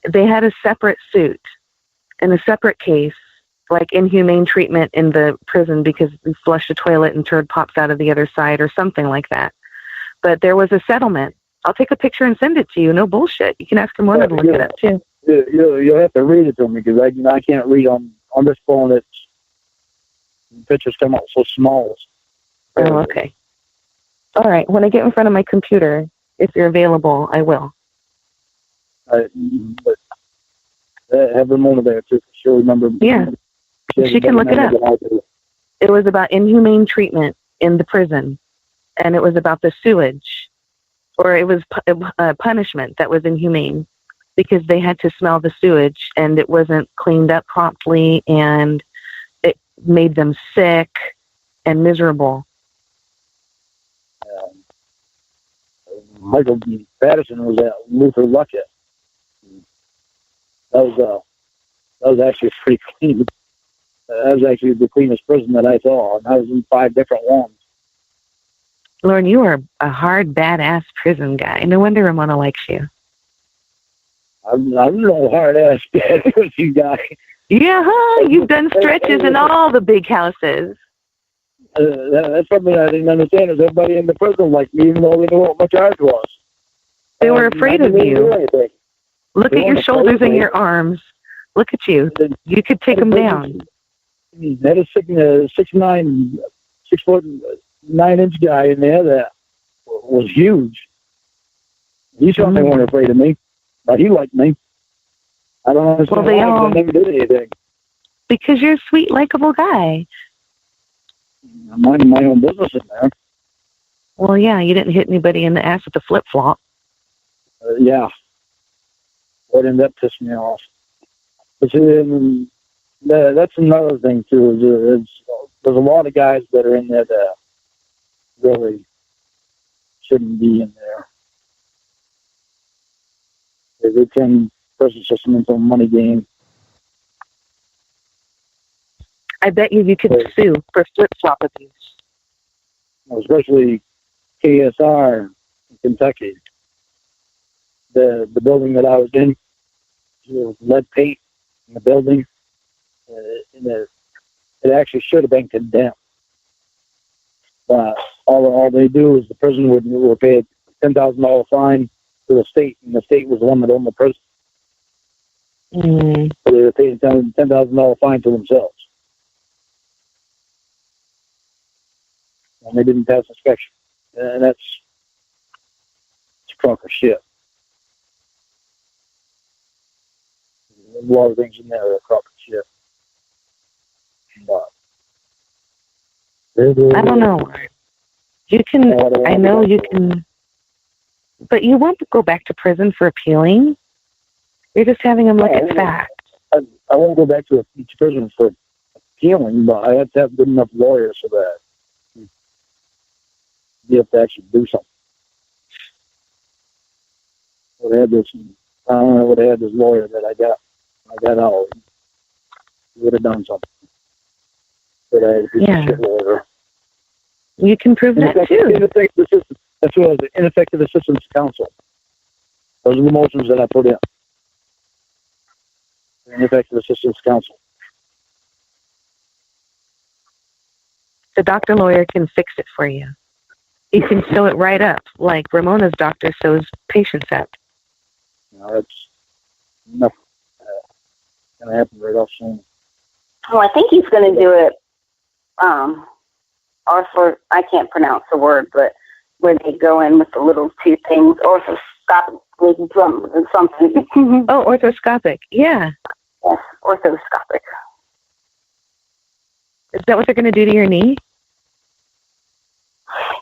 They had a separate suit and a separate case, like inhumane treatment in the prison because you flushed a toilet and turd pops out of the other side or something like that. But there was a settlement. I'll take a picture and send it to you. No bullshit. You can ask Ramona to look it up too. You'll have to read it to me because I can't read on this phone. The pictures come out so small. Oh, okay. All right. When I get in front of my computer, if you're available, I will. But have Ramona there too. She'll remember. Yeah. She can look it up. It was about inhumane treatment in the prison, and it was about the sewage, or it was a punishment that was inhumane because they had to smell the sewage and it wasn't cleaned up promptly and it made them sick and miserable. Michael Patterson was at Luther Luckett. That was actually pretty clean. That was actually the cleanest prison that I saw, and I was in 5 different ones. Lauren, you are a hard, badass prison guy. No wonder Ramona likes you. I'm no hard-ass badass guy. Yeah, huh? You've done stretches in all the big houses. That's something I didn't understand. Is everybody in the prison liked me, even though they knew what my charge was? They were afraid of you. Look at your shoulders and your arms. Look at you. You could take them down. That is 6'9", 6'9" guy in there that was huge. He certainly weren't afraid of me, but he liked me. I don't understand why, I never did anything. Because you're a sweet, likable guy. I'm minding my own business in there. Well, yeah, you didn't hit anybody in the ass with a flip-flop. Yeah. What ended up pissing me off. But see, that's another thing, too. There's a lot of guys that are in there that really shouldn't be in there. They turn prison system into a money game. I bet you could sue for flip-flop abuse. Especially KSR in Kentucky. The building that I was in, there was lead paint in the building. It actually should have been condemned. But all they do is the prison would pay a $10,000 fine to the state, and the state was the one that owned the prison. Mm. So they were paying $10,000 fine to themselves. And they didn't pass inspection. And that's crock of shit. There's a lot of things in there that are crock of shit. But I don't know. You can, I know you can, but you won't go back to prison for appealing. You're just having them look at facts. I won't go back to prison for appealing, but I have to have good enough lawyers so that you have to actually do something. I don't know what I had this lawyer that I got out. He would have done something. But I had a piece of shit lawyer. You can prove that too. That's what it was, ineffective assistance counsel. Those are the motions that I put in. Ineffective assistance counsel. The doctor lawyer can fix it for you. He can sew it right up, like Ramona's doctor sews patients up. It's nothing going to happen right off soon. Well, I think he's going to do it. I can't pronounce the word, but where they go in with the little two things, orthoscopic something. Oh, orthoscopic, yeah. Yes, orthoscopic. Is that what they're going to do to your knee?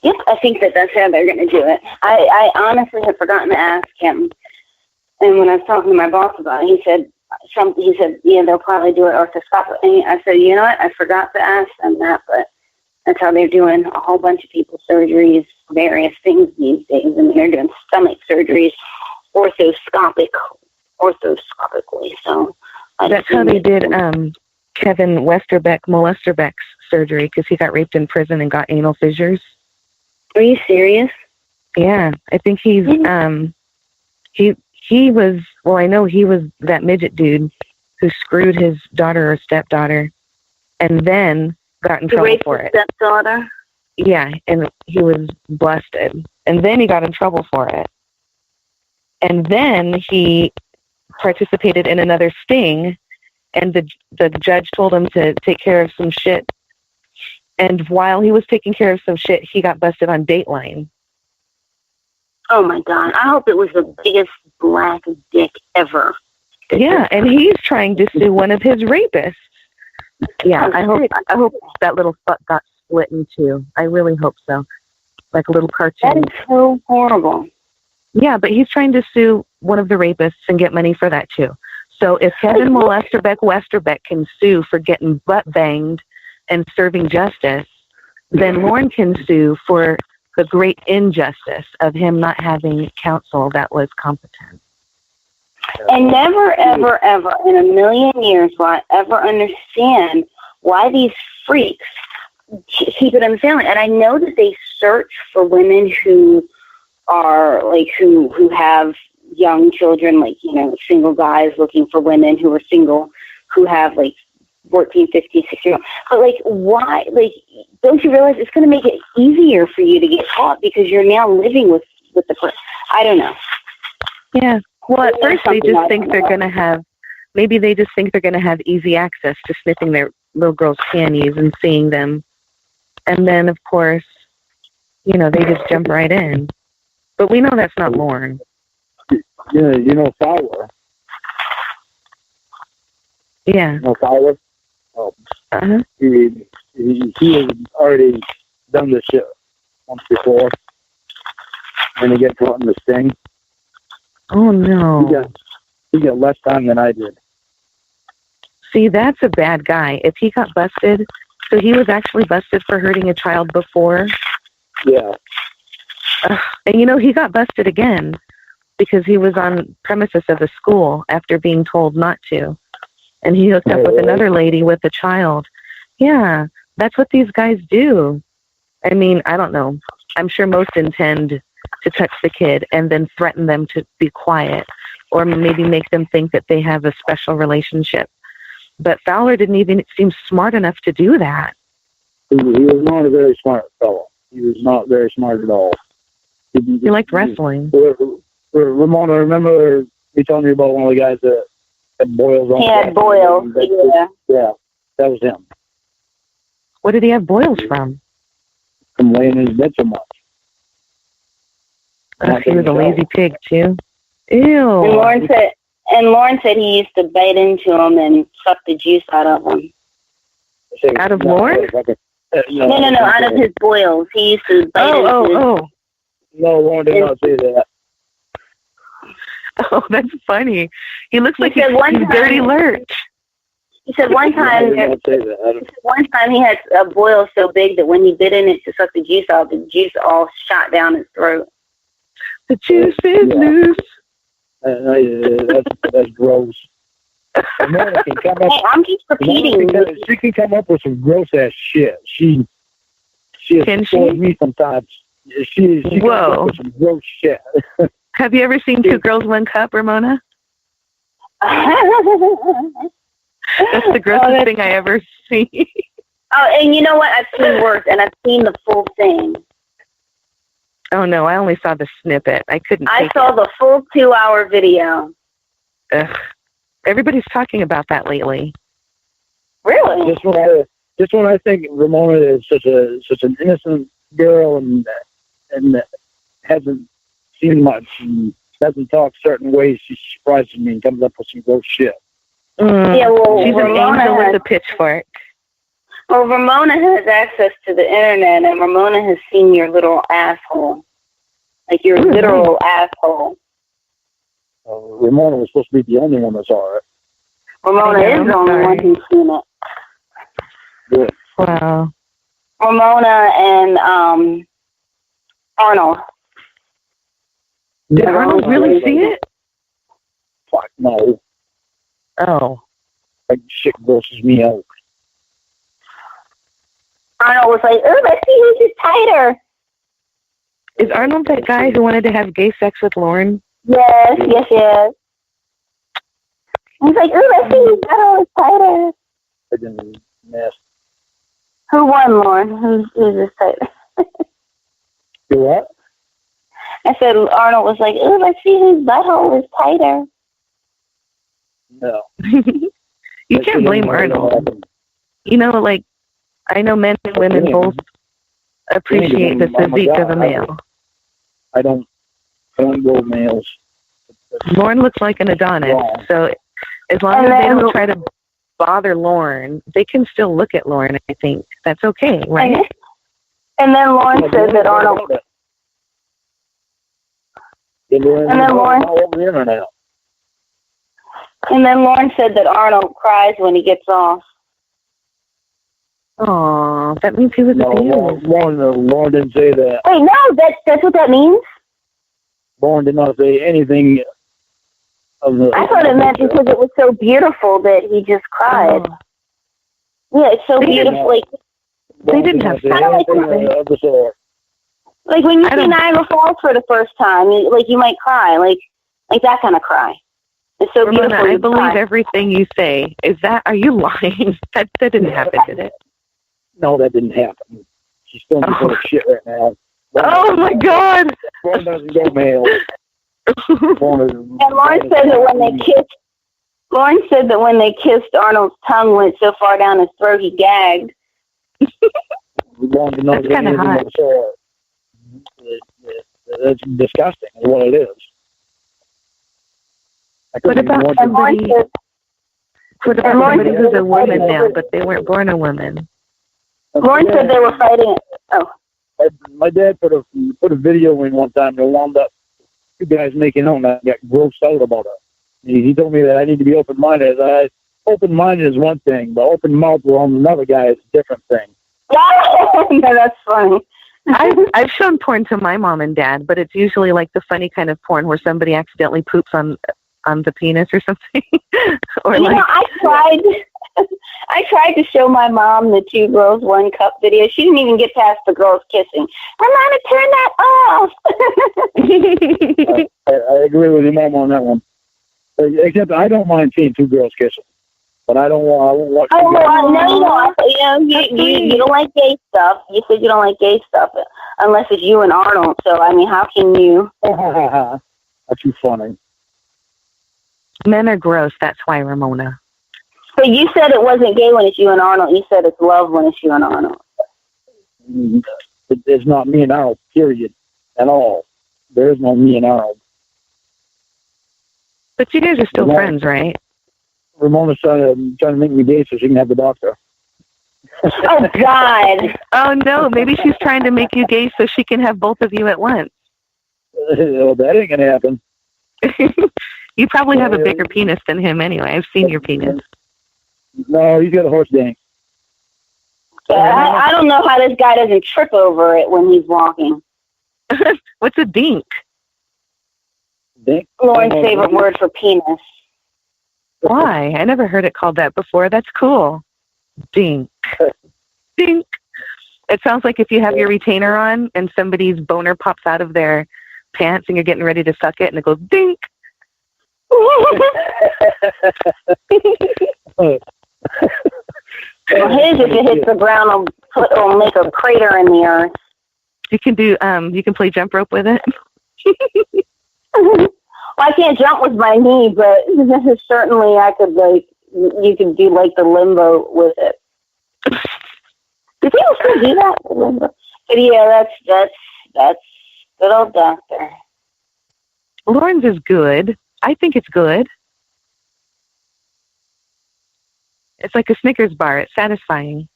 Yep, I think that's how they're going to do it. I honestly had forgotten to ask him, and when I was talking to my boss about it, he said, yeah, they'll probably do it orthoscopically. I said, you know what, I forgot to ask them that, but that's how they're doing a whole bunch of people's surgeries, various things these days. I mean, they're doing stomach surgeries orthoscopically. So that's how they did Kevin Molesterbeck's surgery, because he got raped in prison and got anal fissures. Are you serious? Yeah, I think he's he was, well, I know he was that midget dude who screwed his daughter or stepdaughter, and then got in trouble for it. Stepdaughter? Yeah, and he was busted. And then he got in trouble for it. And then he participated in another sting, and the judge told him to take care of some shit. And while he was taking care of some shit, he got busted on Dateline. Oh, my God. I hope it was the biggest black dick ever. Yeah, and he's trying to sue one of his rapists. Yeah, I hope that little fuck got split in two. I really hope so. Like a little cartoon. That is so horrible. Yeah, but he's trying to sue one of the rapists and get money for that too. So if Kevin Westerbeck can sue for getting butt banged and serving justice, then Lorne can sue for the great injustice of him not having counsel that was competent. And never, ever, ever in a million years will I ever understand why these freaks keep it in the family. And I know that they search for women who are like, who have young children, like, you know, single guys looking for women who are single, who have like 14, 15, 16-year-olds. But like, why? Like, don't you realize it's going to make it easier for you to get caught because you're now living with the person? I don't know. Yeah. Well, at first they just think they're going to have, maybe they just think they're going to have easy access to sniffing their little girls' panties and seeing them. And then, of course, you know, they just jump right in. But we know that's not Lorne. Fowler. Yeah. Fowler. Oh, he has already done this shit once before, and he got caught in the sting. Oh no. He got less time than I did. See, that's a bad guy. If he got busted, so he was actually busted for hurting a child before. Yeah. And he got busted again because he was on premises of a school after being told not to. And he hooked up with another lady with a child. Yeah, that's what these guys do. I mean, I don't know. I'm sure most intend to touch the kid and then threaten them to be quiet or maybe make them think that they have a special relationship. But Fowler didn't even seem smart enough to do that. He was not a very smart fellow. He was not very smart at all. He liked wrestling. Ramona, remember me telling you about one of the guys that had boils on? He had boils, yeah. Yeah, that was him. What did he have boils from? From laying in his bed so much. He was a lazy pig, too. Ew. And Lorne said he used to bite into him and suck the juice out of him. Out of Lorne? No, out of his boils. He used to bite into Oh. No, Lorne did not say that. Oh, that's funny. He looks like he's dirty lurch. He said one time he had a boil so big that when he bit in it to suck the juice out, the juice all shot down his throat. The juice is loose. That's gross. I'm just repeating. She can come up with some gross ass shit. She has told me sometimes. She comes up with some gross shit. Have you ever seen Two Girls, One Cup, Ramona? That's the grossest thing I ever seen. Oh, and you know what? I've seen worse, and I've seen the full thing. Oh, no, I only saw the snippet. I couldn't I saw the full 2-hour video. Ugh. Everybody's talking about that lately. Really? Just when I think Ramona is such an innocent girl and hasn't seen much and doesn't talk certain ways, she surprises me and comes up with some gross shit. Yeah, well, she's an angel with a pitchfork. Well, Ramona has access to the internet, and Ramona has seen your little asshole. Like your literal asshole. Ramona was supposed to be the only one that saw it. Ramona is the only one who's seen it. Good. Wow. Ramona and Arnold. Did Arnold really see it? Fuck no. Oh. Like shit grosses me out. Arnold was like, "Oh, let's see who's just tighter." Is Arnold that guy who wanted to have gay sex with Lorne? Yes. He's like, "Oh, let's see who's tighter." I didn't mess. Who won, Lorne? Who's this tighter? You what? I said Arnold was like, "Oh, let's see whose butthole is tighter." No. You can't blame Arnold. Like, I know men and women both appreciate the physique of a male. I don't go males. Lorne looks like an Adonis, so as long as they don't try to bother Lorne, they can still look at Lorne, I think. That's okay, right? And then Lorne said that Arnold... And then Lorne said that Arnold cries when he gets off. Aw, that means he was abused. Lorne didn't say that. Wait, no, that's what that means? Lorne did not say anything of the... I thought it meant because it was so beautiful that he just cried. Yeah, it's so beautiful. They didn't have anything of the sort. Like when you see Niagara Falls for the first time, you might cry, like that kind of cry. It's so Ramona, beautiful. I believe everything you say. Are you lying? That didn't happen, did it? No, that didn't happen. She's still full of shit right now. Oh my God! Lorne doesn't go male. And Lorne said that when they kissed, Arnold's tongue went so far down his throat he gagged. That's kind of hot. That's disgusting, is what it is. What about somebody who's a woman now, but they weren't born a woman? Lorne said they were fighting. Oh. My dad put a video in one time and wound up two guys making out, and I got grossed out about it. He told me that I need to be open-minded. Open-minded is one thing, but open mouth around another guy is a different thing. Yeah, that's funny. I've shown porn to my mom and dad, but it's usually like the funny kind of porn where somebody accidentally poops on the penis or something. Or I tried to show my mom the 2 girls, 1 cup video. She didn't even get past the girls kissing. Ramona, turn that off. I agree with your mom on that one. Except I don't mind seeing 2 girls kissing, but I won't watch. Oh, no. You don't like gay stuff. You said you don't like gay stuff unless it's you and Arnold. So, I mean, how can you? That's too funny. Men are gross. That's why, Ramona. So you said it wasn't gay when it's you and Arnold. You said it's love when it's you and Arnold. It's not me and Arnold, period, at all. There is no me and Arnold. But you guys are still friends, right? Ramona's trying to make me gay so she can have the doctor. Oh, God. Oh, no. Maybe she's trying to make you gay so she can have both of you at once. Well, that ain't going to happen. You probably have a bigger penis than him anyway. I've seen your penis. No, he's got a horse dang. Yeah, I don't know how this guy doesn't trip over it when he's walking. What's a dink? Dink? Lauren's favorite word for penis. Why? I never heard it called that before. That's cool. Dink. Dink. It sounds like if you have your retainer on and somebody's boner pops out of their pants and you're getting ready to suck it and it goes dink. Well, his, if it hits the ground, will make a crater in the earth. You can do, you can play jump rope with it. Well, I can't jump with my knee, but certainly I could, like, you could do, like, the limbo with it. Do people still do that? The limbo? But yeah, that's good old doctor. Lauren's is good. I think it's good. It's like a Snickers bar. It's satisfying.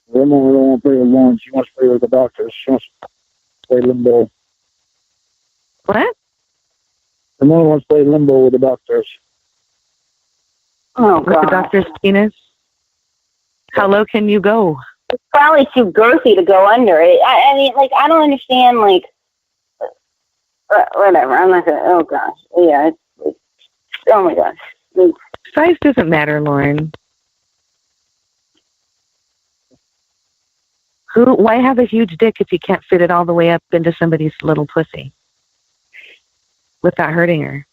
Ramona don't want to play with Lauren. She wants to play with the doctors. She wants to play limbo. What? Ramona wants to play limbo with the doctors. Oh, with God. the doctor's penis? How low can you go? It's probably too girthy to go under it. I mean, like, I don't understand, like, whatever. I'm not going to, oh, gosh. Yeah, oh, my gosh. Size doesn't matter, Lauren. Why have a huge dick if you can't fit it all the way up into somebody's little pussy without hurting her?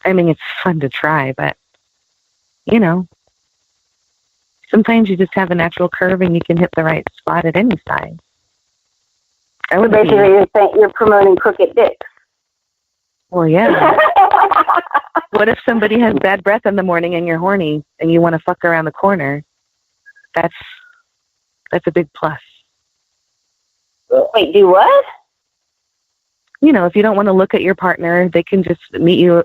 I mean, it's fun to try, but, you know, sometimes you just have a natural curve and you can hit the right spot at any size. So basically, you're promoting crooked dicks. Well, yeah. What if somebody has bad breath in the morning and you're horny and you want to fuck around the corner? That's a big plus. Wait, do what? You know, if you don't want to look at your partner, they can just meet you,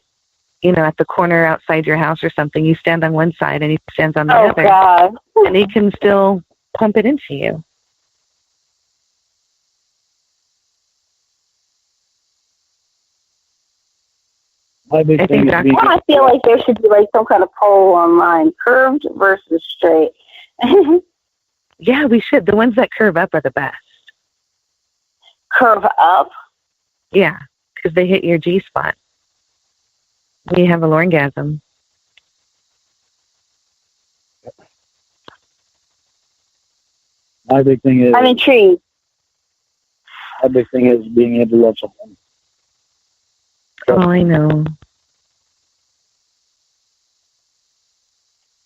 you know, at the corner outside your house or something. You stand on one side and he stands on the other. God. And he can still pump it into you. I feel like there should be like some kind of poll online, curved versus straight. Yeah, we should. The ones that curve up are the best. Curve up? Yeah, because they hit your G-spot. You have a orgasm. My big thing is... I'm intrigued. My big thing is being able to love someone. Oh, I know.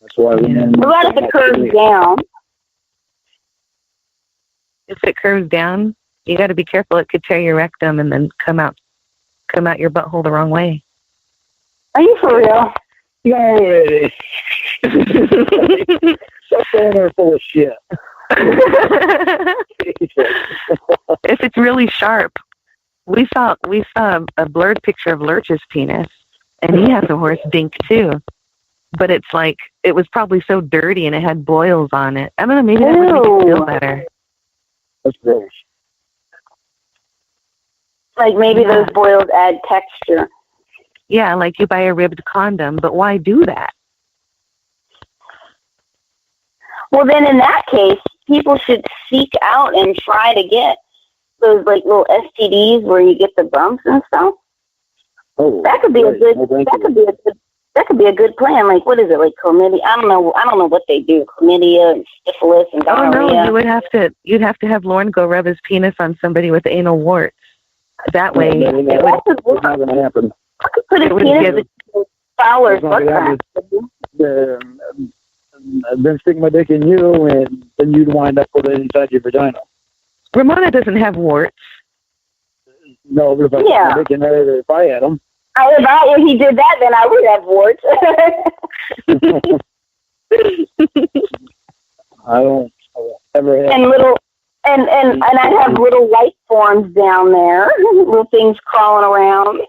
That's why we What about if it curves down? If it curves down, you got to be careful. It could tear your rectum and then come out your butthole the wrong way. Are you for real? Yeah, it is. Stop saying they're full of shit. If It's really sharp. We saw a blurred picture of Lurch's penis, and he has a horse dink too. But it's like, it was probably so dirty and it had boils on it. I don't know, maybe that would make it feel better. That's gross. Like maybe those boils add texture. Yeah, like you buy a ribbed condom, but why do that? Well, then in that case, people should seek out and try to get those like little STDs where you get the bumps and stuff. Oh, that could be a good. That could be a good plan. Like, what is it? Like chlamydia? I don't know what they do. Chlamydia and syphilis and gonorrhea. Oh no, you'd have to have Lorne go rub his penis on somebody with anal warts. That way, it's not going to happen. I could put his penis in Fowler's butt crack. Then stick my dick in you, and then you'd wind up with it inside your vagina. Ramona doesn't have warts. No, but if I put my dick in there, if I had them. If he did that, then I would have warts. I won't ever have. And I'd have little light forms down there, little things crawling around.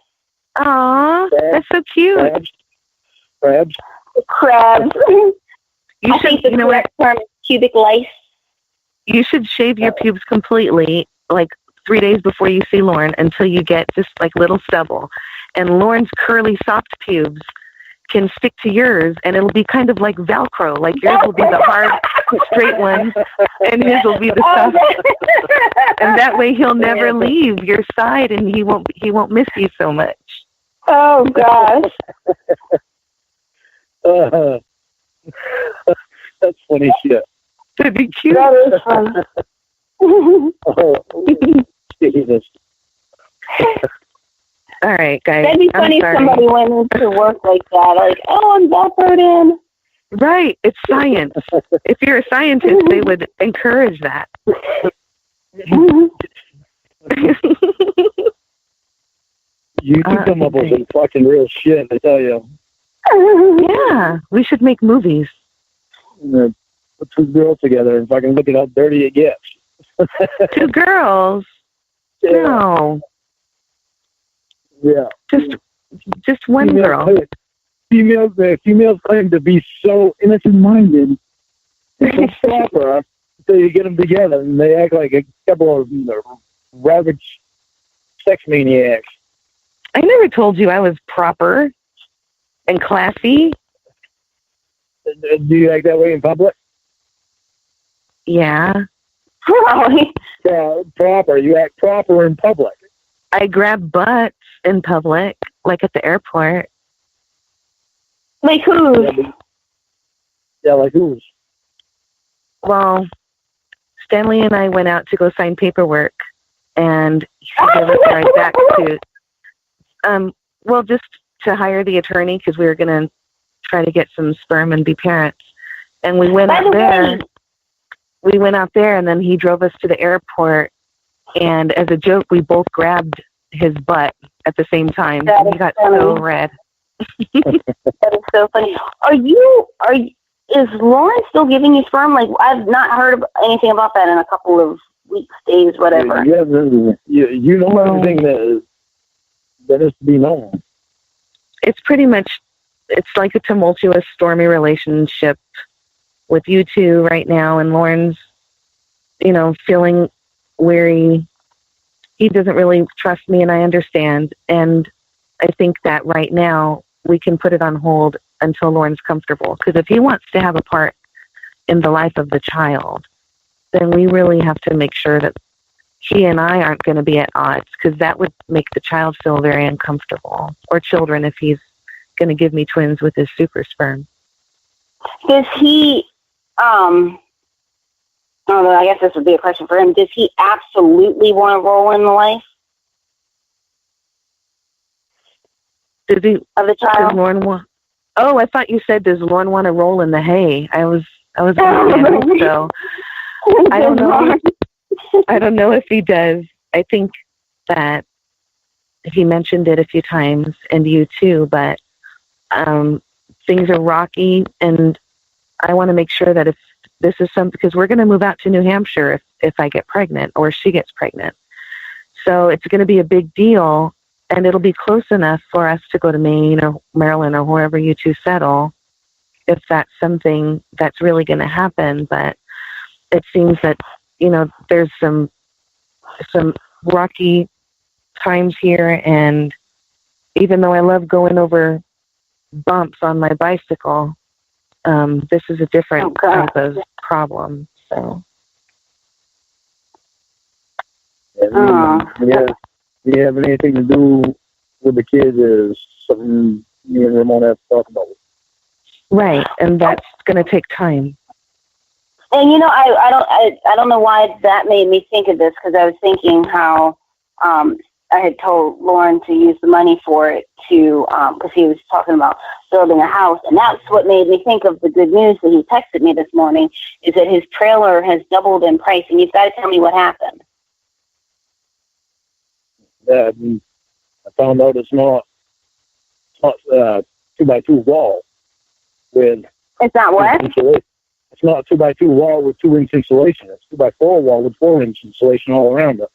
Aw, that's so cute. Crabs. I think the correct term is cubic lice. You should shave your pubes completely, like 3 days before you see Lorne, until you get just like little stubble. And Lorne's curly, soft pubes can stick to yours, and it'll be kind of like Velcro. Like yours will be the hard, straight ones, and his will be the soft. And that way, he'll never leave your side, and he won't miss you so much. Oh gosh. That's funny shit. That'd be cute. That is fun. Oh, Jesus. All right, guys. That'd be funny if somebody went into work like that. Like, I'm evaporating. Right. It's science. If you're a scientist, they would encourage that. You do come up with some fucking real shit, I tell you. Yeah. We should make movies. Put two girls together and fucking look at how dirty it gets. Two girls? Yeah. No. Yeah. Just one girl. Females claim to be so innocent-minded and so proper until you get them together and they act like a couple of ravaged sex maniacs. I never told you I was proper and classy. Do you act that way in public? Yeah. Probably. Yeah, proper. You act proper in public. I grab butts in public, like at the airport. Like whose? Yeah, like whose? Well, Stanley and I went out to go sign paperwork, and he gave us a ride back to, just to hire the attorney, because we were going to try to get some sperm and be parents. And we went out there. We went out there, and then he drove us to the airport. And as a joke, we both grabbed his butt at the same time. And he got so red. That is so funny. Is Lorne still giving you sperm? Like, I've not heard anything about that in a couple of weeks, days, whatever. Yeah, you know everything that is to be known. It's pretty much, it's like a tumultuous, stormy relationship with you two right now, and Lorne's, feeling weary. He doesn't really trust me, and I understand. And I think that right now we can put it on hold until Lorne's comfortable. Because if he wants to have a part in the life of the child, then we really have to make sure that he and I aren't going to be at odds, because that would make the child feel very uncomfortable, or children, if he's going to give me twins with his super sperm. Does he, I guess this would be a question for him. Does he absolutely want to roll in the life of the child? Does Lorne want? Oh, I thought you said, does Lorne want to roll in the hay? I was going to say, so. I don't know. I don't know if he does. I think that he mentioned it a few times, and you too, but things are rocky, and I want to make sure that if this is because we're going to move out to New Hampshire if I get pregnant or she gets pregnant. So it's going to be a big deal, and it'll be close enough for us to go to Maine or Maryland or wherever you two settle, if that's something that's really going to happen. But it seems that, there's some rocky times here, and even though I love going over bumps on my bicycle, this is a different type of problem. So. Yeah, do you have anything to do with the kids is something me and Ramona have to talk about. Right, and that's going to take time. And I don't know why that made me think of this, because I was thinking how I had told Lorne to use the money for it to because he was talking about building a house, and that's what made me think of the good news that he texted me this morning, is that his trailer has doubled in price, and you've got to tell me what happened. I found out it's not 2x2 wall with. It's not what? It's not a 2x2 wall with 2-inch insulation. It's 2x4 wall with 4-inch insulation all around it.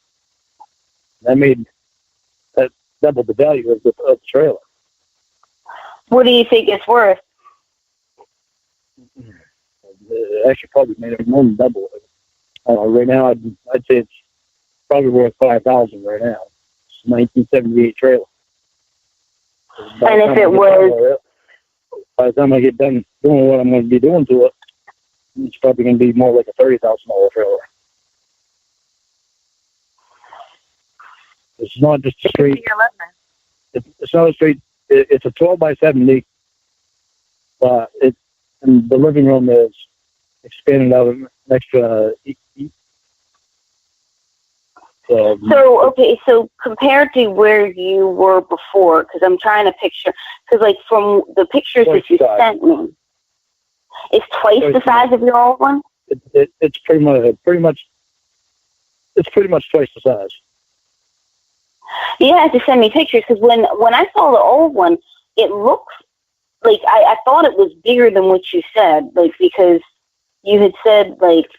That doubled the value of the trailer. What do you think it's worth? It actually probably made it more than double it. Right now, I'd say it's probably worth $5,000 right now. It's a 1978 trailer. And if it was, by the time I get done doing what I'm going to be doing to it, it's probably going to be more like a $30,000 trailer. It's not just a straight. It's not a straight. It's a 12x70, but and the living room is expanded out an extra. So compared to where you were before, because I'm trying to picture, because like from the pictures that you sent me, it's twice the size of your old one. It's pretty much twice the size. You have to send me pictures, because when I saw the old one, it looks like I thought it was bigger than what you said, like, because you had said like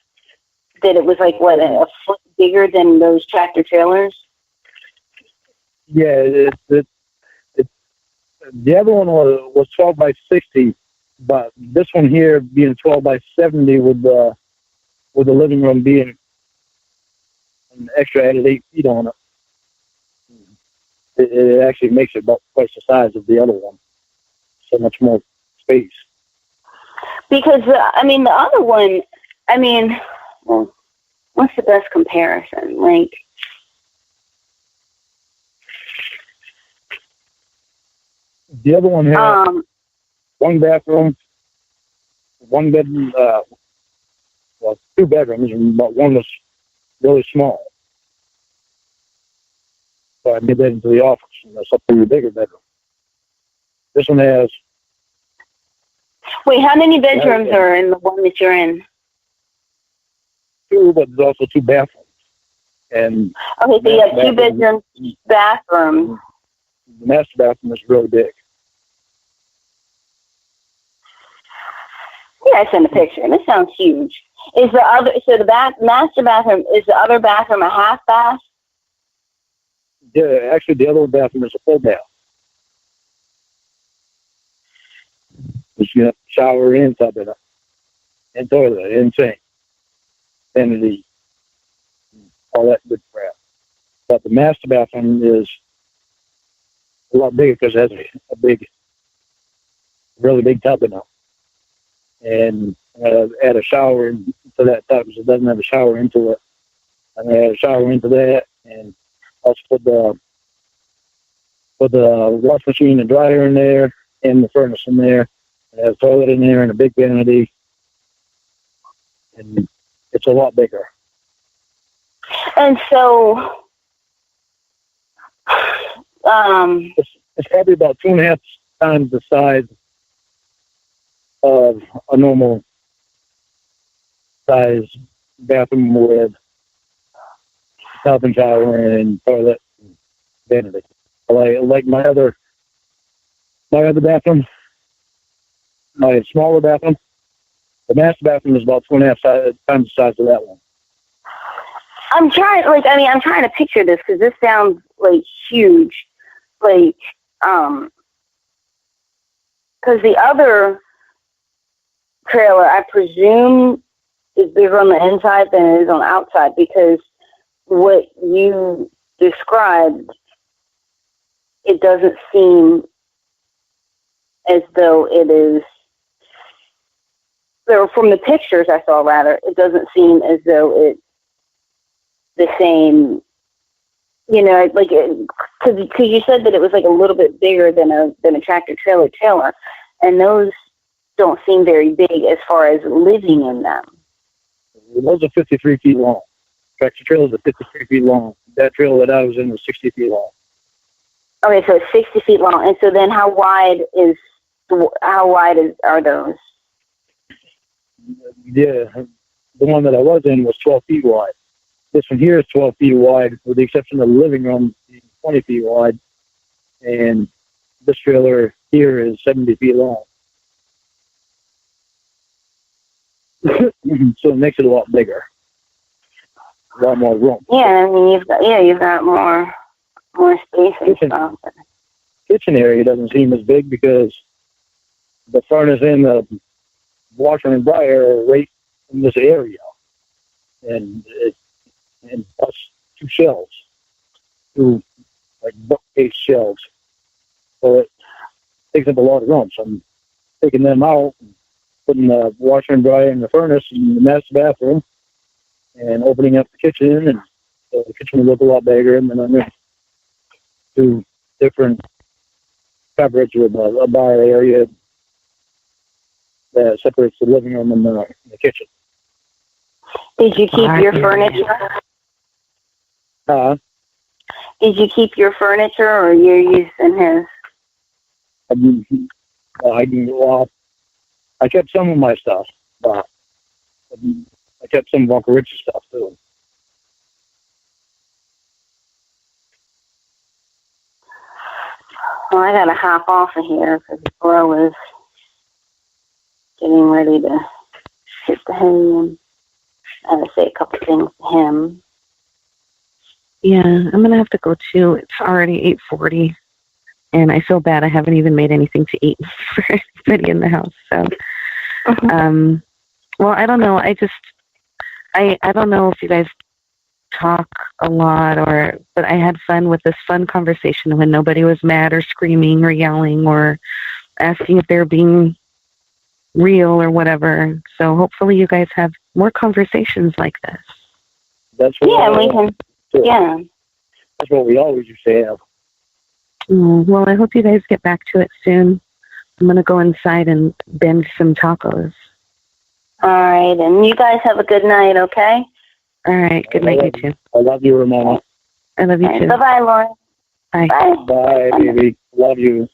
that it was like a foot bigger than those tractor trailers. Yeah, the other one was 12x60, but this one here being 12x70 with the living room being an extra added 8 feet on it. It actually makes it about twice the size of the other one. So much more space. Because, the other one, well, what's the best comparison? Like, the other one had one bathroom, one bedroom, 2 bedrooms, but one was really small. So I made that into the office, and that's up to the bigger bedroom. This one has. Wait, how many bedrooms are in the one that you're in? 2, but there's also 2 bathrooms. And okay, so you have 2 bedrooms, bathroom. The master bathroom is really big. Yeah, I sent a picture, and it sounds huge. Is the other master bathroom, is the other bathroom a half bath? Yeah, actually, the other bathroom is a full bath. You got shower and tub in it, and toilet, and sink, vanity, all that good crap. But the master bathroom is a lot bigger because it has a really big tub in it. And add a shower into that tub, because it doesn't have a shower into it. And I add a shower into that, and also put the wash machine and dryer in there, and the furnace in there. It has a toilet in there and a big vanity, and it's a lot bigger. And so, it's probably about 2.5 times the size of a normal size bathroom with tub and shower and toilet and vanity. Like my other bathroom, my smaller bathroom, the master bathroom is about 2.5 times the size of that one. I'm trying to picture this because this sounds like huge. Like, because the other trailer, I presume, is bigger on the inside than it is on the outside, because what you described, it doesn't seem as though it is, or from the pictures I saw, rather, it doesn't seem as though it's the same, you know, like, because you said that it was like a little bit bigger than a tractor trailer, and those don't seem very big as far as living in them. Those are 53 feet long. Tractor trailers are 53 feet long. That trailer that I was in was 60 feet long. Okay, so it's 60 feet long, and so then how wide are those? Yeah, the one that I was in was 12 feet wide. This one here is 12 feet wide, with the exception of the living room being 20 feet wide. And this trailer here is 70 feet long. So it makes it a lot bigger. A lot more room. Yeah, I mean, you've got more space and stuff. Kitchen area doesn't seem as big because the furnace and the washer and dryer are right in this area. And plus two shelves, two like bookcase shelves. So it takes up a lot of room. So I'm taking them out, and putting the washer and dryer in the furnace and the master bathroom, and opening up the kitchen, and so the kitchen will look a lot bigger. And then I'm going to do different coverage with a bar area that separates the living room and the kitchen. Did you keep your furniture? Did you keep your furniture, or you're using his? I kept some of my stuff, but I kept some of Uncle Rich's stuff too. Well, I gotta hop off of here because Bro is getting ready to hit the hay, and I gotta say a couple things to him. Yeah, I'm going to have to go too. It's already 8:40, and I feel bad I haven't even made anything to eat for anybody in the house. So, well, I don't know. I don't know if you guys talk a lot, but I had fun with this fun conversation when nobody was mad or screaming or yelling or asking if they're being real or whatever. So hopefully you guys have more conversations like this. That's what we can. Yeah. That's what we always used to have. Well, I hope you guys get back to it soon. I'm going to go inside and bend some tacos. All right. And you guys have a good night, okay? All right. Good night, you too. I love you, Ramona. I love you too. Bye-bye, Lauren. Bye. Bye. Bye, baby. Love you.